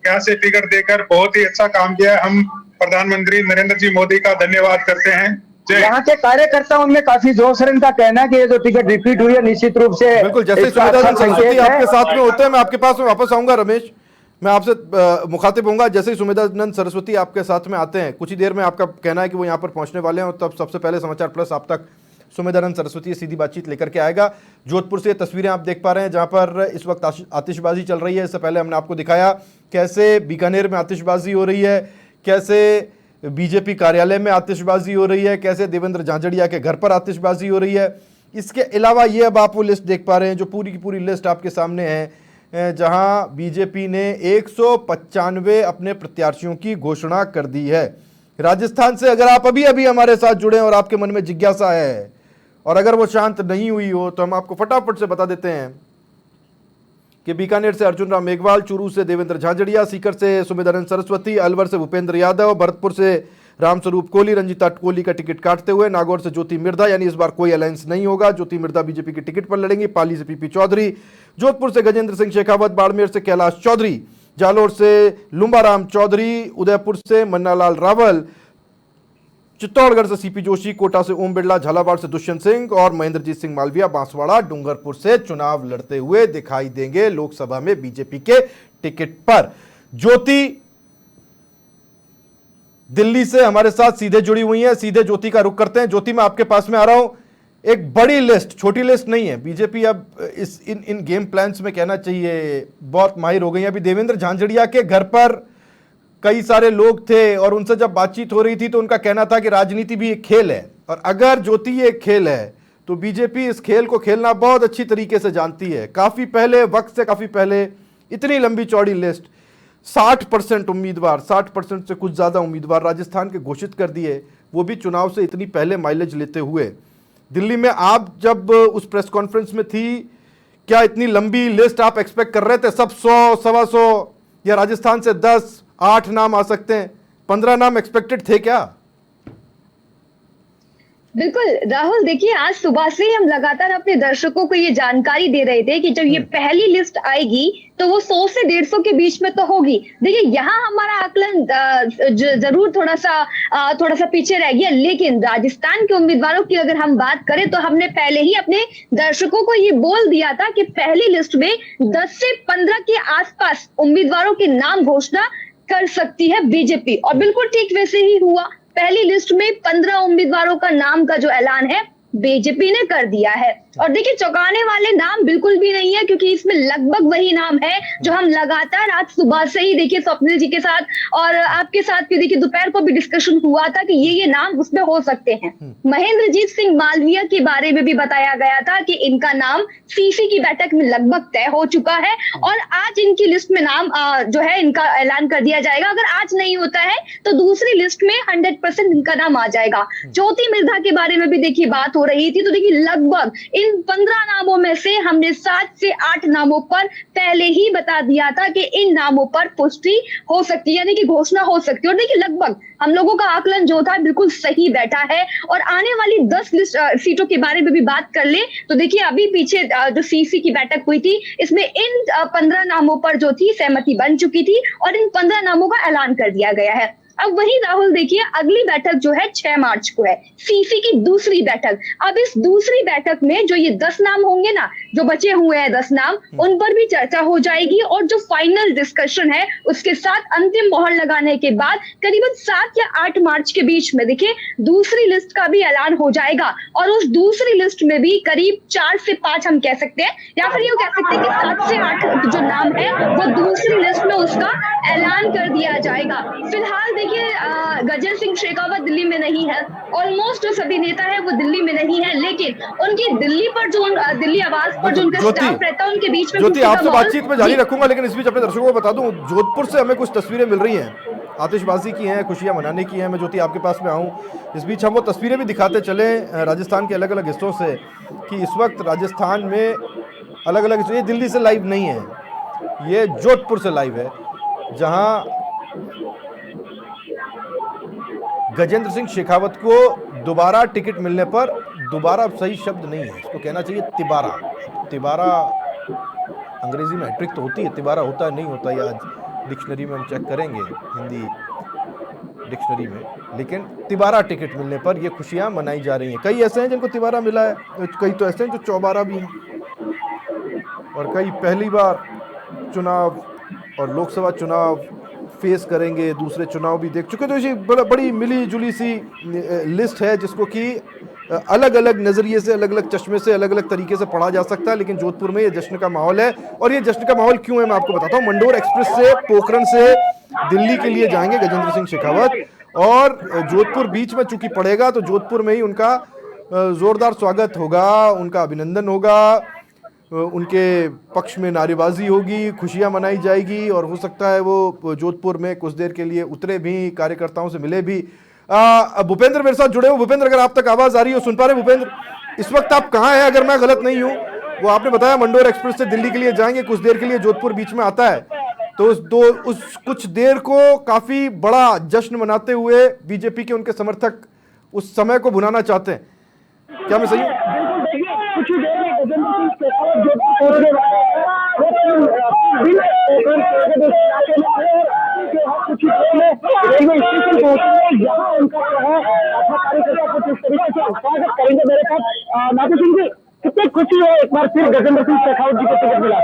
यहाँ से टिकट देकर बहुत ही अच्छा काम किया है। हम प्रधानमंत्री नरेंद्र जी मोदी का धन्यवाद करते हैं। यहाँ के कार्यकर्ताओं में काफी जोश है, इनका कहना है कि ये जो टिकट रिपीट हुई है निश्चित रूप से बिल्कुल, जैसे सुमेधानंद सरस्वती आपके साथ में होते हैं, मैं आपके पास में वापस आऊंगा रमेश, मैं आपसे मुखातिब होऊंगा। जैसे ही सुमेधानंद सरस्वती आपके साथ में आते हैं, कुछ ही देर में आपका कहना है कि वो यहाँ पर पहुंचने वाले हैं, और तब सबसे पहले समाचार प्लस आप तक सुमेधानंद सरस्वती सीधी बातचीत लेकर के आएगा। जोधपुर से तस्वीरें आप देख पा रहे हैं जहां पर इस वक्त आतिशबाजी चल रही है। इससे पहले हमने आपको दिखाया कैसे बीकानेर में आतिशबाजी हो रही है, कैसे बीजेपी कार्यालय में आतिशबाजी हो रही है, कैसे देवेंद्र झांझड़िया के घर पर आतिशबाजी हो रही है। इसके अलावा ये अब आप वो लिस्ट देख पा रहे हैं जो पूरी की पूरी लिस्ट आपके सामने है, जहां बीजेपी ने 195 अपने प्रत्याशियों की घोषणा कर दी है। राजस्थान से अगर आप अभी अभी हमारे साथ जुड़े और आपके मन में जिज्ञासा है और अगर वो शांत नहीं हुई हो, तो हम आपको फटाफट से बता देते हैं कि बीकानेर से अर्जुन राम मेघवाल, चूरू से देवेंद्र झांझड़िया, सीकर से सुमेधानंद सरस्वती, अलवर से भूपेंद्र यादव, भरतपुर से रामस्वरूप कोली, रंजीता कोली का टिकट काटते हुए, नागौर से ज्योति मिर्धा, यानी इस बार कोई अलायंस नहीं होगा, ज्योति मिर्धा बीजेपी के टिकट पर लड़ेंगी, पाली से पीपी चौधरी, जोधपुर से गजेंद्र सिंह शेखावत, बाड़मेर से कैलाश चौधरी, जालोर से लुम्बाराम चौधरी, उदयपुर से मन्नालाल रावल, चित्तौड़गढ़ से सीपी जोशी, कोटा से ओम बिरला, झालावाड़ से दुष्यंत सिंह और महेंद्रजीत सिंह मालविया बांसवाड़ा डूंगरपुर से चुनाव लड़ते हुए दिखाई देंगे लोकसभा में बीजेपी के टिकट पर। ज्योति दिल्ली से हमारे साथ सीधे जुड़ी हुई है, सीधे ज्योति का रुख करते हैं। ज्योति, मैं आपके पास में आ रहा हूं। एक बड़ी लिस्ट, छोटी लिस्ट नहीं है। बीजेपी अब इन गेम प्लान्स में कहना चाहिए बहुत माहिर हो गई है। अभी देवेंद्र झांझड़िया के घर पर कई सारे लोग थे और उनसे जब बातचीत हो रही थी तो उनका कहना था कि राजनीति भी एक खेल है, और अगर ज्योति ये एक खेल है तो बीजेपी इस खेल को खेलना बहुत अच्छी तरीके से जानती है। काफी पहले, वक्त से काफी पहले इतनी लंबी चौड़ी लिस्ट, 60% उम्मीदवार, 60% से कुछ ज्यादा उम्मीदवार राजस्थान के घोषित कर दिए, वो भी चुनाव से इतनी पहले माइलेज लेते हुए। दिल्ली में आप जब उस प्रेस कॉन्फ्रेंस में थी, क्या इतनी लंबी लिस्ट आप एक्सपेक्ट कर रहे थे? सब 100, 125 या राजस्थान से 10, 8 नाम आ सकते हैं, 15 नाम एक्सपेक्टेड थे क्या? बिल्कुल राहुल, देखिए आज सुबह से हम लगातार अपने दर्शकों को ये जानकारी दे रहे थे कि जब ये पहली लिस्ट आएगी तो वो 100 से 150 के बीच में तो होगी। देखिए यहाँ हमारा आकलन जरूर थोड़ा सा पीछे रह गया, लेकिन राजस्थान के उम्मीदवारों की अगर हम बात करें तो हमने पहले ही अपने दर्शकों को ये बोल दिया था कि पहली लिस्ट में 10 से 15 के आसपास उम्मीदवारों के नाम घोषणा कर सकती है बीजेपी, और बिल्कुल ठीक वैसे ही हुआ। पहली लिस्ट में 15 उम्मीदवारों का नाम का जो ऐलान है बीजेपी ने कर दिया है। और देखिए चौंकाने वाले नाम बिल्कुल भी नहीं है, क्योंकि इसमें लगभग वही नाम है जो हम लगातार आज सुबह से ही देखिए स्वप्निल जी के साथ और आपके साथ भी देखिए दोपहर को भी डिस्कशन हुआ था कि ये नाम उसमें हो सकते हैं। महेंद्रजीत सिंह मालविया के बारे में भी बताया गया था कि इनका नाम सीसी की बैठक में लगभग तय हो चुका है और आज इनकी लिस्ट में नाम जो है इनका ऐलान कर दिया जाएगा। अगर आज नहीं होता है तो दूसरी लिस्ट में 100% इनका नाम आ जाएगा। ज्योति मिर्धा के बारे में भी देखिए बात हो रही थी, तो देखिए लगभग इन 15 नामों में से हमने 7 से 8 नामों पर पहले ही बता दिया था कि इन नामों पर पुष्टि हो सकती है, यानी कि घोषणा हो सकती है। और देखिए लगभग हम लोगों का आकलन जो था बिल्कुल सही बैठा है। और आने वाली 10 सीटों के बारे में भी बात कर ले तो देखिए अभी पीछे जो सीसी की बैठक हुई थी इसमें इन 15 नामों पर जो थी सहमति बन चुकी थी और इन 15 नामों का ऐलान कर दिया गया है। अब वही राहुल देखिए अगली बैठक जो है 6 मार्च को है, सीसी की दूसरी बैठक। अब इस दूसरी बैठक में जो ये 10 नाम होंगे ना, जो बचे हुए हैं 10 नाम, उन पर भी चर्चा हो जाएगी और जो फाइनल डिस्कशन है उसके साथ अंतिम मोहर लगाने के बाद करीबन 7 या 8 मार्च के बीच में देखिए दूसरी लिस्ट का भी ऐलान हो जाएगा। और उस दूसरी लिस्ट में भी करीब 4 से 5 हम कह सकते हैं, या फिर ये कह सकते हैं कि 7 से 8 जो नाम है वो दूसरी लिस्ट में उसका ऐलान कर दिया जाएगा। फिलहाल देखिए गजेंद्र सिंह शेखावत दिल्ली में नहीं है, ऑलमोस्ट जो सभी नेता है वो दिल्ली में नहीं है, लेकिन उनकी दिल्ली पर जो दिल्ली आवास पर जो उनका स्टाफ रहता है उनके बीच में ज्योति आपसे बातचीत में जारी रखूंगा, लेकिन इस बीच अपने दर्शकों को बता दूं जोधपुर से हमें कुछ तस्वीरें मिल रही हैं, आतिशबाजी की हैं, खुशियां मनाने की हैं। मैं ज्योति आपके पास में आऊं, इस बीच हम वो तस्वीरें भी दिखाते चले राजस्थान के अलग अलग हिस्सों से कि इस वक्त राजस्थान में अलग अलग, ये दिल्ली से लाइव नहीं है, ये जोधपुर से लाइव है, जहां गजेंद्र सिंह शेखावत को दोबारा टिकट मिलने पर, दोबारा सही शब्द नहीं है, इसको कहना चाहिए तिबारा। तिबारा अंग्रेजी में हैट्रिक तो होती है, तिबारा होता है नहीं होता, या डिक्शनरी में हम चेक करेंगे हिंदी डिक्शनरी में, लेकिन तिबारा टिकट मिलने पर ये खुशियां मनाई जा रही हैं। कई ऐसे हैं जिनको तिबारा मिला है, कई तो ऐसे हैं जो चौबारा भी हैं, और कई पहली बार चुनाव और लोकसभा चुनाव फेस करेंगे, दूसरे चुनाव भी देख चुके। तो ये बड़ी मिली जुली सी लिस्ट है जिसको कि अलग अलग नज़रिए से, अलग अलग चश्मे से, अलग अलग तरीके से पढ़ा जा सकता है। लेकिन जोधपुर में ये जश्न का माहौल है, और ये जश्न का माहौल क्यों है मैं आपको बताता हूँ। मंडोर एक्सप्रेस से पोखरण से दिल्ली के लिए जाएंगे गजेंद्र सिंह शेखावत, और जोधपुर बीच में चूंकि पड़ेगा तो जोधपुर में ही उनका जोरदार स्वागत होगा, उनका अभिनंदन होगा, उनके पक्ष में नारेबाजी होगी, खुशियां मनाई जाएगी, और हो सकता है वो जोधपुर में कुछ देर के लिए उतरे भी, कार्यकर्ताओं से मिले भी। भूपेंद्र मेरे साथ जुड़े हो। भूपेंद्र, अगर आप तक आवाज आ रही हो, सुन पा रहे भूपेंद्र? इस वक्त आप कहाँ हैं, अगर मैं गलत नहीं हूँ? वो आपने बताया मंडोर एक्सप्रेस से दिल्ली के लिए जाएंगे, कुछ देर के लिए जोधपुर बीच में आता है, तो उस कुछ देर को काफी बड़ा जश्न मनाते हुए बीजेपी के उनके समर्थक उस समय को भुनाना चाहते हैं, क्या मैं सही हूँ? कुछ ही देर में गजेंद्र सिंह शेखावत जो पहुंचने वाले हैं, कुछ ही देर में रेलवे स्टेशन पहुंचेंगे, यहाँ उनका जो है कार्यकर्ता कुछ इस तरीके से स्वागत करेंगे। मेरे साथ नाथू सिंह जी, कितनी खुशी है एक बार फिर गजेंद्र सिंह शेखावत जी को टिकट मिला?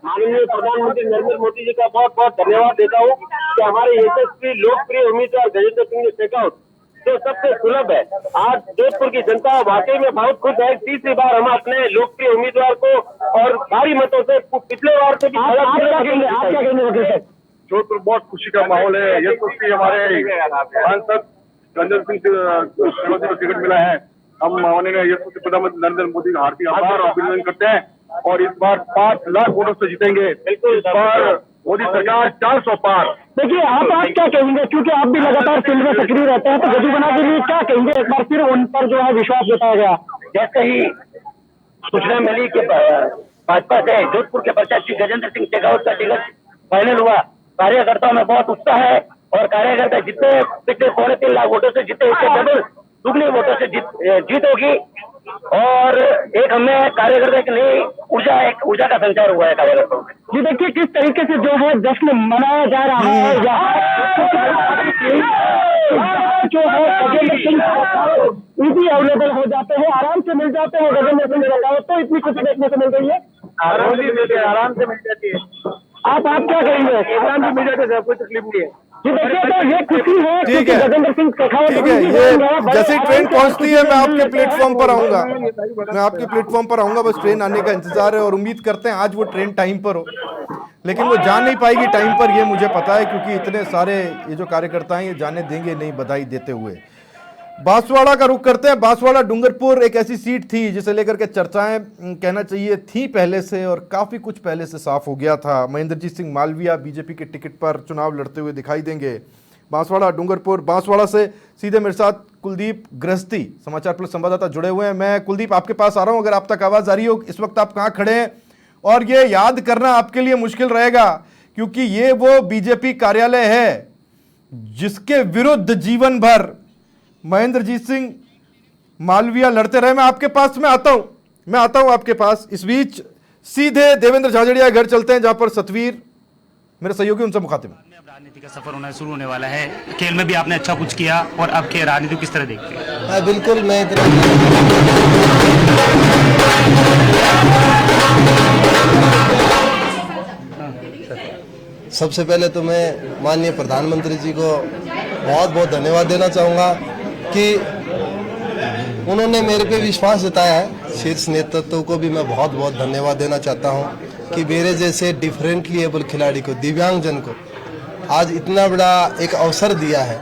माननीय प्रधानमंत्री नरेंद्र मोदी जी का बहुत बहुत धन्यवाद देता हूँ कि हमारे यशस्वी लोकप्रिय उम्मीदवार गजेंद्र सिंह शेखावत जो सबसे सुलभ है, आज जोधपुर की जनता वाकई में बहुत खुश है। तीसरी बार हम अपने लोकप्रिय उम्मीदवार को और भारी मतों से, पिछले बार से भी जोधपुर बहुत खुशी का माहौल है। यशस्वी हमारे सांसद गजेंद्र सिंह शेखावत को टिकट मिला है। हम माननीय यशस्वी प्रधानमंत्री नरेंद्र मोदी का हार्दिक आभार और अभिनंदन करते हैं, और इस बार 5 लाख वोटों से जीतेंगे। बिल्कुल, इस बार मोदी सरकार 400 पार। देखिए, आप क्या कहेंगे, क्योंकि आप भी लगातार फील्ड में सक्रिय रहते हैं, तो गजुबना के लिए क्या कहेंगे? एक बार फिर उन पर जो है विश्वास जताया गया। जैसे ही सूचना मिली कि भाजपा से जोधपुर के प्रत्याशी गजेंद्र सिंह शेखावत का टिकट फाइनल हुआ, कार्यकर्ताओं में बहुत उत्साह है, और कार्यकर्ता जितने पिछले 3.25 लाख वोटों से जीते, उससे डबल दुगने वोटों से जीत होगी, और एक हमें कार्यकर्ता की नई ऊर्जा का संचार हुआ है कार्यकर्ताओं में। जी देखिए, किस तरीके से जो है जश्न मनाया जा रहा है, जो है गजेंद्र सिंह इजी अवेलेबल हो जाते हैं, आराम से मिल जाते हैं गजेंद्र सिंह शेखावत, तो इतनी खुशी देखने को मिल रही है। आराम से मिल जाती है। आप क्या करेंगे? आराम से मिल जाते हैं, कोई तकलीफ नहीं है। जी देखिए, तो ये खुशी है, ठीक है, गजेंद्र सिंह शेखावत, ठीक है। ये जैसे ट्रेन पहुंचती है मैं आपके प्लेटफॉर्म पर आऊंगा, मैं आपके प्लेटफॉर्म पर आऊंगा, बस ट्रेन आने का इंतजार है, और उम्मीद करते हैं आज वो ट्रेन टाइम पर हो, लेकिन वो जा नहीं पाएगी टाइम पर, ये मुझे पता है, क्योंकि इतने सारे ये जो कार्यकर्ता हैं ये जाने देंगे नहीं बधाई देते हुए। बांसवाड़ा का रुख करते हैं। बांसवाड़ा डूंगरपुर एक ऐसी सीट थी जिसे लेकर के चर्चाएं कहना चाहिए थी पहले से, और काफी कुछ पहले से साफ हो गया था। महेंद्रजीत सिंह मालविया बीजेपी के टिकट पर चुनाव लड़ते हुए दिखाई देंगे। बांसवाड़ा डूंगरपुर। बांसवाड़ा से सीधे मेरे साथ कुलदीप गृहस्थी समाचार प्लस संवाददाता जुड़े हुए हैं। मैं कुलदीप आपके पास आ रहा हूं, अगर आप तक आवाज आ रही हो, इस वक्त आप कहां खड़े हैं? और ये याद करना आपके लिए मुश्किल रहेगा क्योंकि ये वो बीजेपी कार्यालय है जिसके विरुद्ध जीवन भर महेंद्रजीत सिंह मालविया लड़ते रहे। मैं आपके पास में आता हूं आपके पास। इस बीच सीधे देवेंद्र झाझड़िया घर चलते हैं जहां पर सतवीर मेरे सहयोगी उनसे मुखातिब हैं। राजनीति का सफर होना शुरू होने वाला है। खेल में भी आपने अच्छा कुछ किया, और अब के राजनीति किस तरह देखते हैं? बिल्कुल, मैं सबसे पहले तो मैं माननीय प्रधानमंत्री जी को बहुत बहुत धन्यवाद देना चाहूँगा कि उन्होंने मेरे पे विश्वास जताया है। शीर्ष नेतृत्व को भी मैं बहुत बहुत धन्यवाद देना चाहता हूँ कि मेरे जैसे डिफरेंटली एबल खिलाड़ी को, दिव्यांगजन को आज इतना बड़ा एक अवसर दिया है।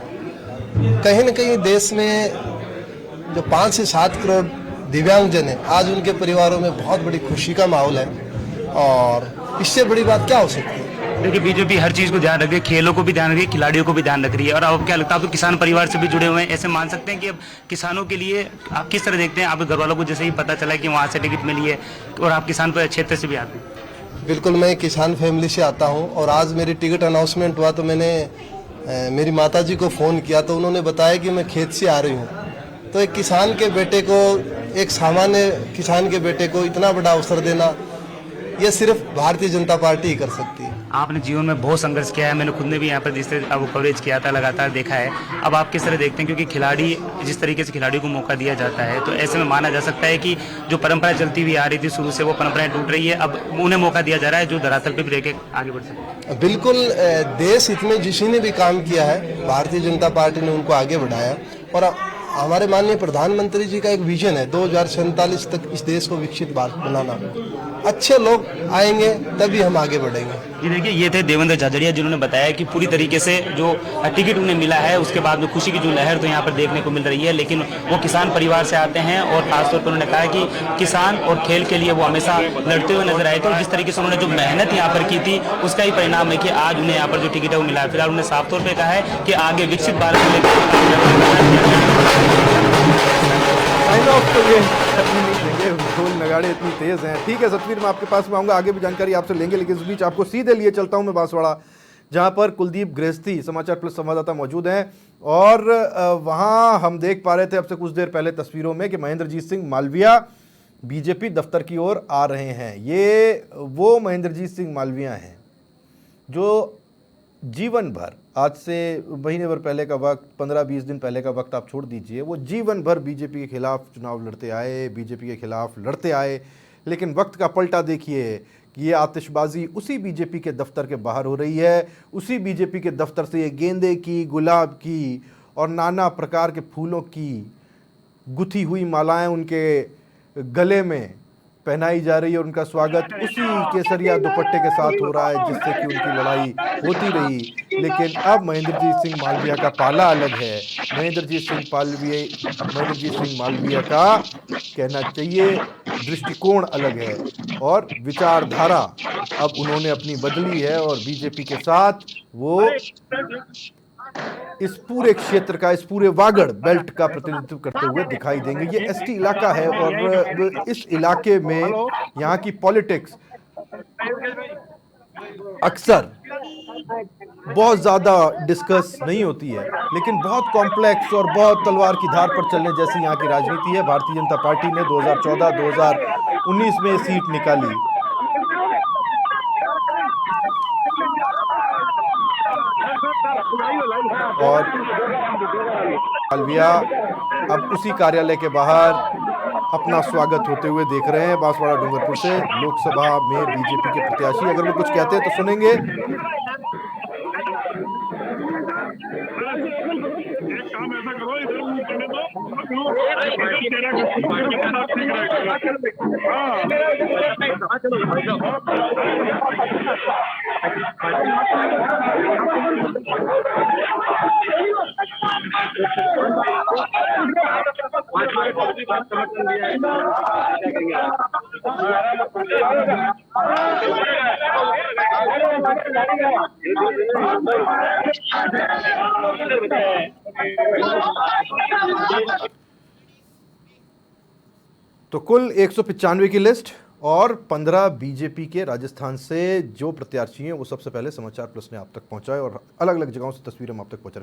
कहीं न कहीं देश में जो 5 से 7 करोड़ दिव्यांगजन हैं, आज उनके परिवारों में बहुत बड़ी खुशी का माहौल है, और इससे बड़ी बात क्या हो सकती है? देखिए, बीजेपी हर चीज को ध्यान रख रही है, खेलों को भी ध्यान रख रही है, खिलाड़ियों को भी ध्यान रख रही है। और अब क्या लगता है, आप तो किसान परिवार से भी जुड़े हुए हैं, ऐसे मान सकते हैं कि अब किसानों के लिए आप किस तरह देखते हैं? आपके घर वालों को जैसे ही पता चला कि वहाँ से टिकट मिली है, और आप किसान क्षेत्र से भी आते हैं। बिल्कुल, मैं किसान फैमिली से आता हूं, और आज मेरी टिकट अनाउंसमेंट हुआ तो मैंने मेरी माताजी को फ़ोन किया तो उन्होंने बताया कि मैं खेत से आ रही हूं। तो एक किसान के बेटे को, एक सामान्य किसान के बेटे को इतना बड़ा अवसर देना, यह सिर्फ भारतीय जनता पार्टी ही कर सकती है। आपने जीवन में बहुत संघर्ष किया है, मैंने खुद ने भी यहाँ पर जिस तरह अब कवरेज किया था लगातार देखा है। अब आप किस तरह देखते हैं, क्योंकि खिलाड़ी जिस तरीके से खिलाड़ी को मौका दिया जाता है तो ऐसे में माना जा सकता है कि जो परंपरा चलती हुई आ रही थी शुरू से वो परंपराएं टूट रही है, अब उन्हें मौका दिया जा रहा है जो धरातल पर भी रह के आगे बढ़ सके। बिल्कुल, देश हित में जिसने भी काम किया है भारतीय जनता पार्टी ने उनको आगे बढ़ाया और हमारे माननीय प्रधानमंत्री जी का एक विजन है 2047 तक इस देश को विकसित भारत बनाना। अच्छे लोग आएंगे तभी हम आगे बढ़ेंगे। जी देखिए, ये थे देवेंद्र झाझड़िया जिन्होंने बताया कि पूरी तरीके से जो टिकट उन्हें मिला है उसके बाद में खुशी की जो लहर तो यहाँ पर देखने को मिल रही है, लेकिन वो किसान परिवार से आते हैं और खासतौर पर उन्होंने कहा कि किसान और खेल के लिए वो हमेशा लड़ते हुए नजर आए थे और जिस तरीके से उन्होंने जो मेहनत यहाँ पर की थी उसका ही परिणाम है कि आज उन्हें यहाँ पर जो टिकट है वो मिला है। फिलहाल उन्होंने साफ तौर पर कहा है कि आगे विकसित भारत को लेकर तो ये नहीं देंगे, ढोल नगाड़े इतनी तेज हैं। ठीक है सतवीर, मैं आपके पास में आऊँगा, आगे भी जानकारी आपसे लेंगे, लेकिन इस बीच आपको सीधे लिए चलता हूँ मैं बांसवाड़ा, जहाँ पर कुलदीप गृहस्थी समाचार प्लस संवाददाता मौजूद हैं और वहाँ हम देख पा रहे थे अब से कुछ देर पहले तस्वीरों में कि महेंद्रजीत सिंह मालविया बीजेपी दफ्तर की ओर आ रहे हैं। ये वो महेंद्रजीत सिंह मालविया हैं जो जीवन भर, आज से महीने भर पहले का वक्त, 15-20 दिन पहले का वक्त आप छोड़ दीजिए, वो जीवन भर बीजेपी के खिलाफ चुनाव लड़ते आए, बीजेपी के खिलाफ लड़ते आए, लेकिन वक्त का पलटा देखिए कि ये आतिशबाजी उसी बीजेपी के दफ्तर के बाहर हो रही है। उसी बीजेपी के दफ्तर से ये गेंदे की, गुलाब की और नाना प्रकार के फूलों की गुथी हुई मालाएं उनके गले में पहनाई जा रही है और उनका स्वागत उसी केसरिया दुपट्टे के साथ हो रहा है जिससे कि उनकी लड़ाई होती रही। लेकिन अब महेंद्रजीत सिंह मालविया का पाला अलग है। महेंद्रजीत सिंह मालविया का कहना चाहिए दृष्टिकोण अलग है और विचारधारा अब उन्होंने अपनी बदली है और बीजेपी के साथ वो इस पूरे क्षेत्र का, इस पूरे वागड़ बेल्ट का प्रतिनिधित्व करते हुए दिखाई देंगे। ये एसटी इलाका है और इस इलाके में यहाँ की पॉलिटिक्स अक्सर बहुत ज्यादा डिस्कस नहीं होती है, लेकिन बहुत कॉम्प्लेक्स और बहुत तलवार की धार पर चलने जैसी यहाँ की राजनीति है। भारतीय जनता पार्टी ने 2014-2019 में सीट निकाली और मालविया अब उसी कार्यालय के बाहर अपना स्वागत होते हुए देख रहे हैं। बांसवाड़ा डूंगरपुर से लोकसभा में बीजेपी के प्रत्याशी, अगर वो कुछ कहते हैं तो सुनेंगे। तो कुल 195 की लिस्ट और 15 बीजेपी के राजस्थान से जो प्रत्याशी हैं वो सबसे पहले समाचार प्लस ने आप तक पहुंचाए और अलग अलग जगहों से तस्वीरें हम आप तक पहुंचा रहे हैं।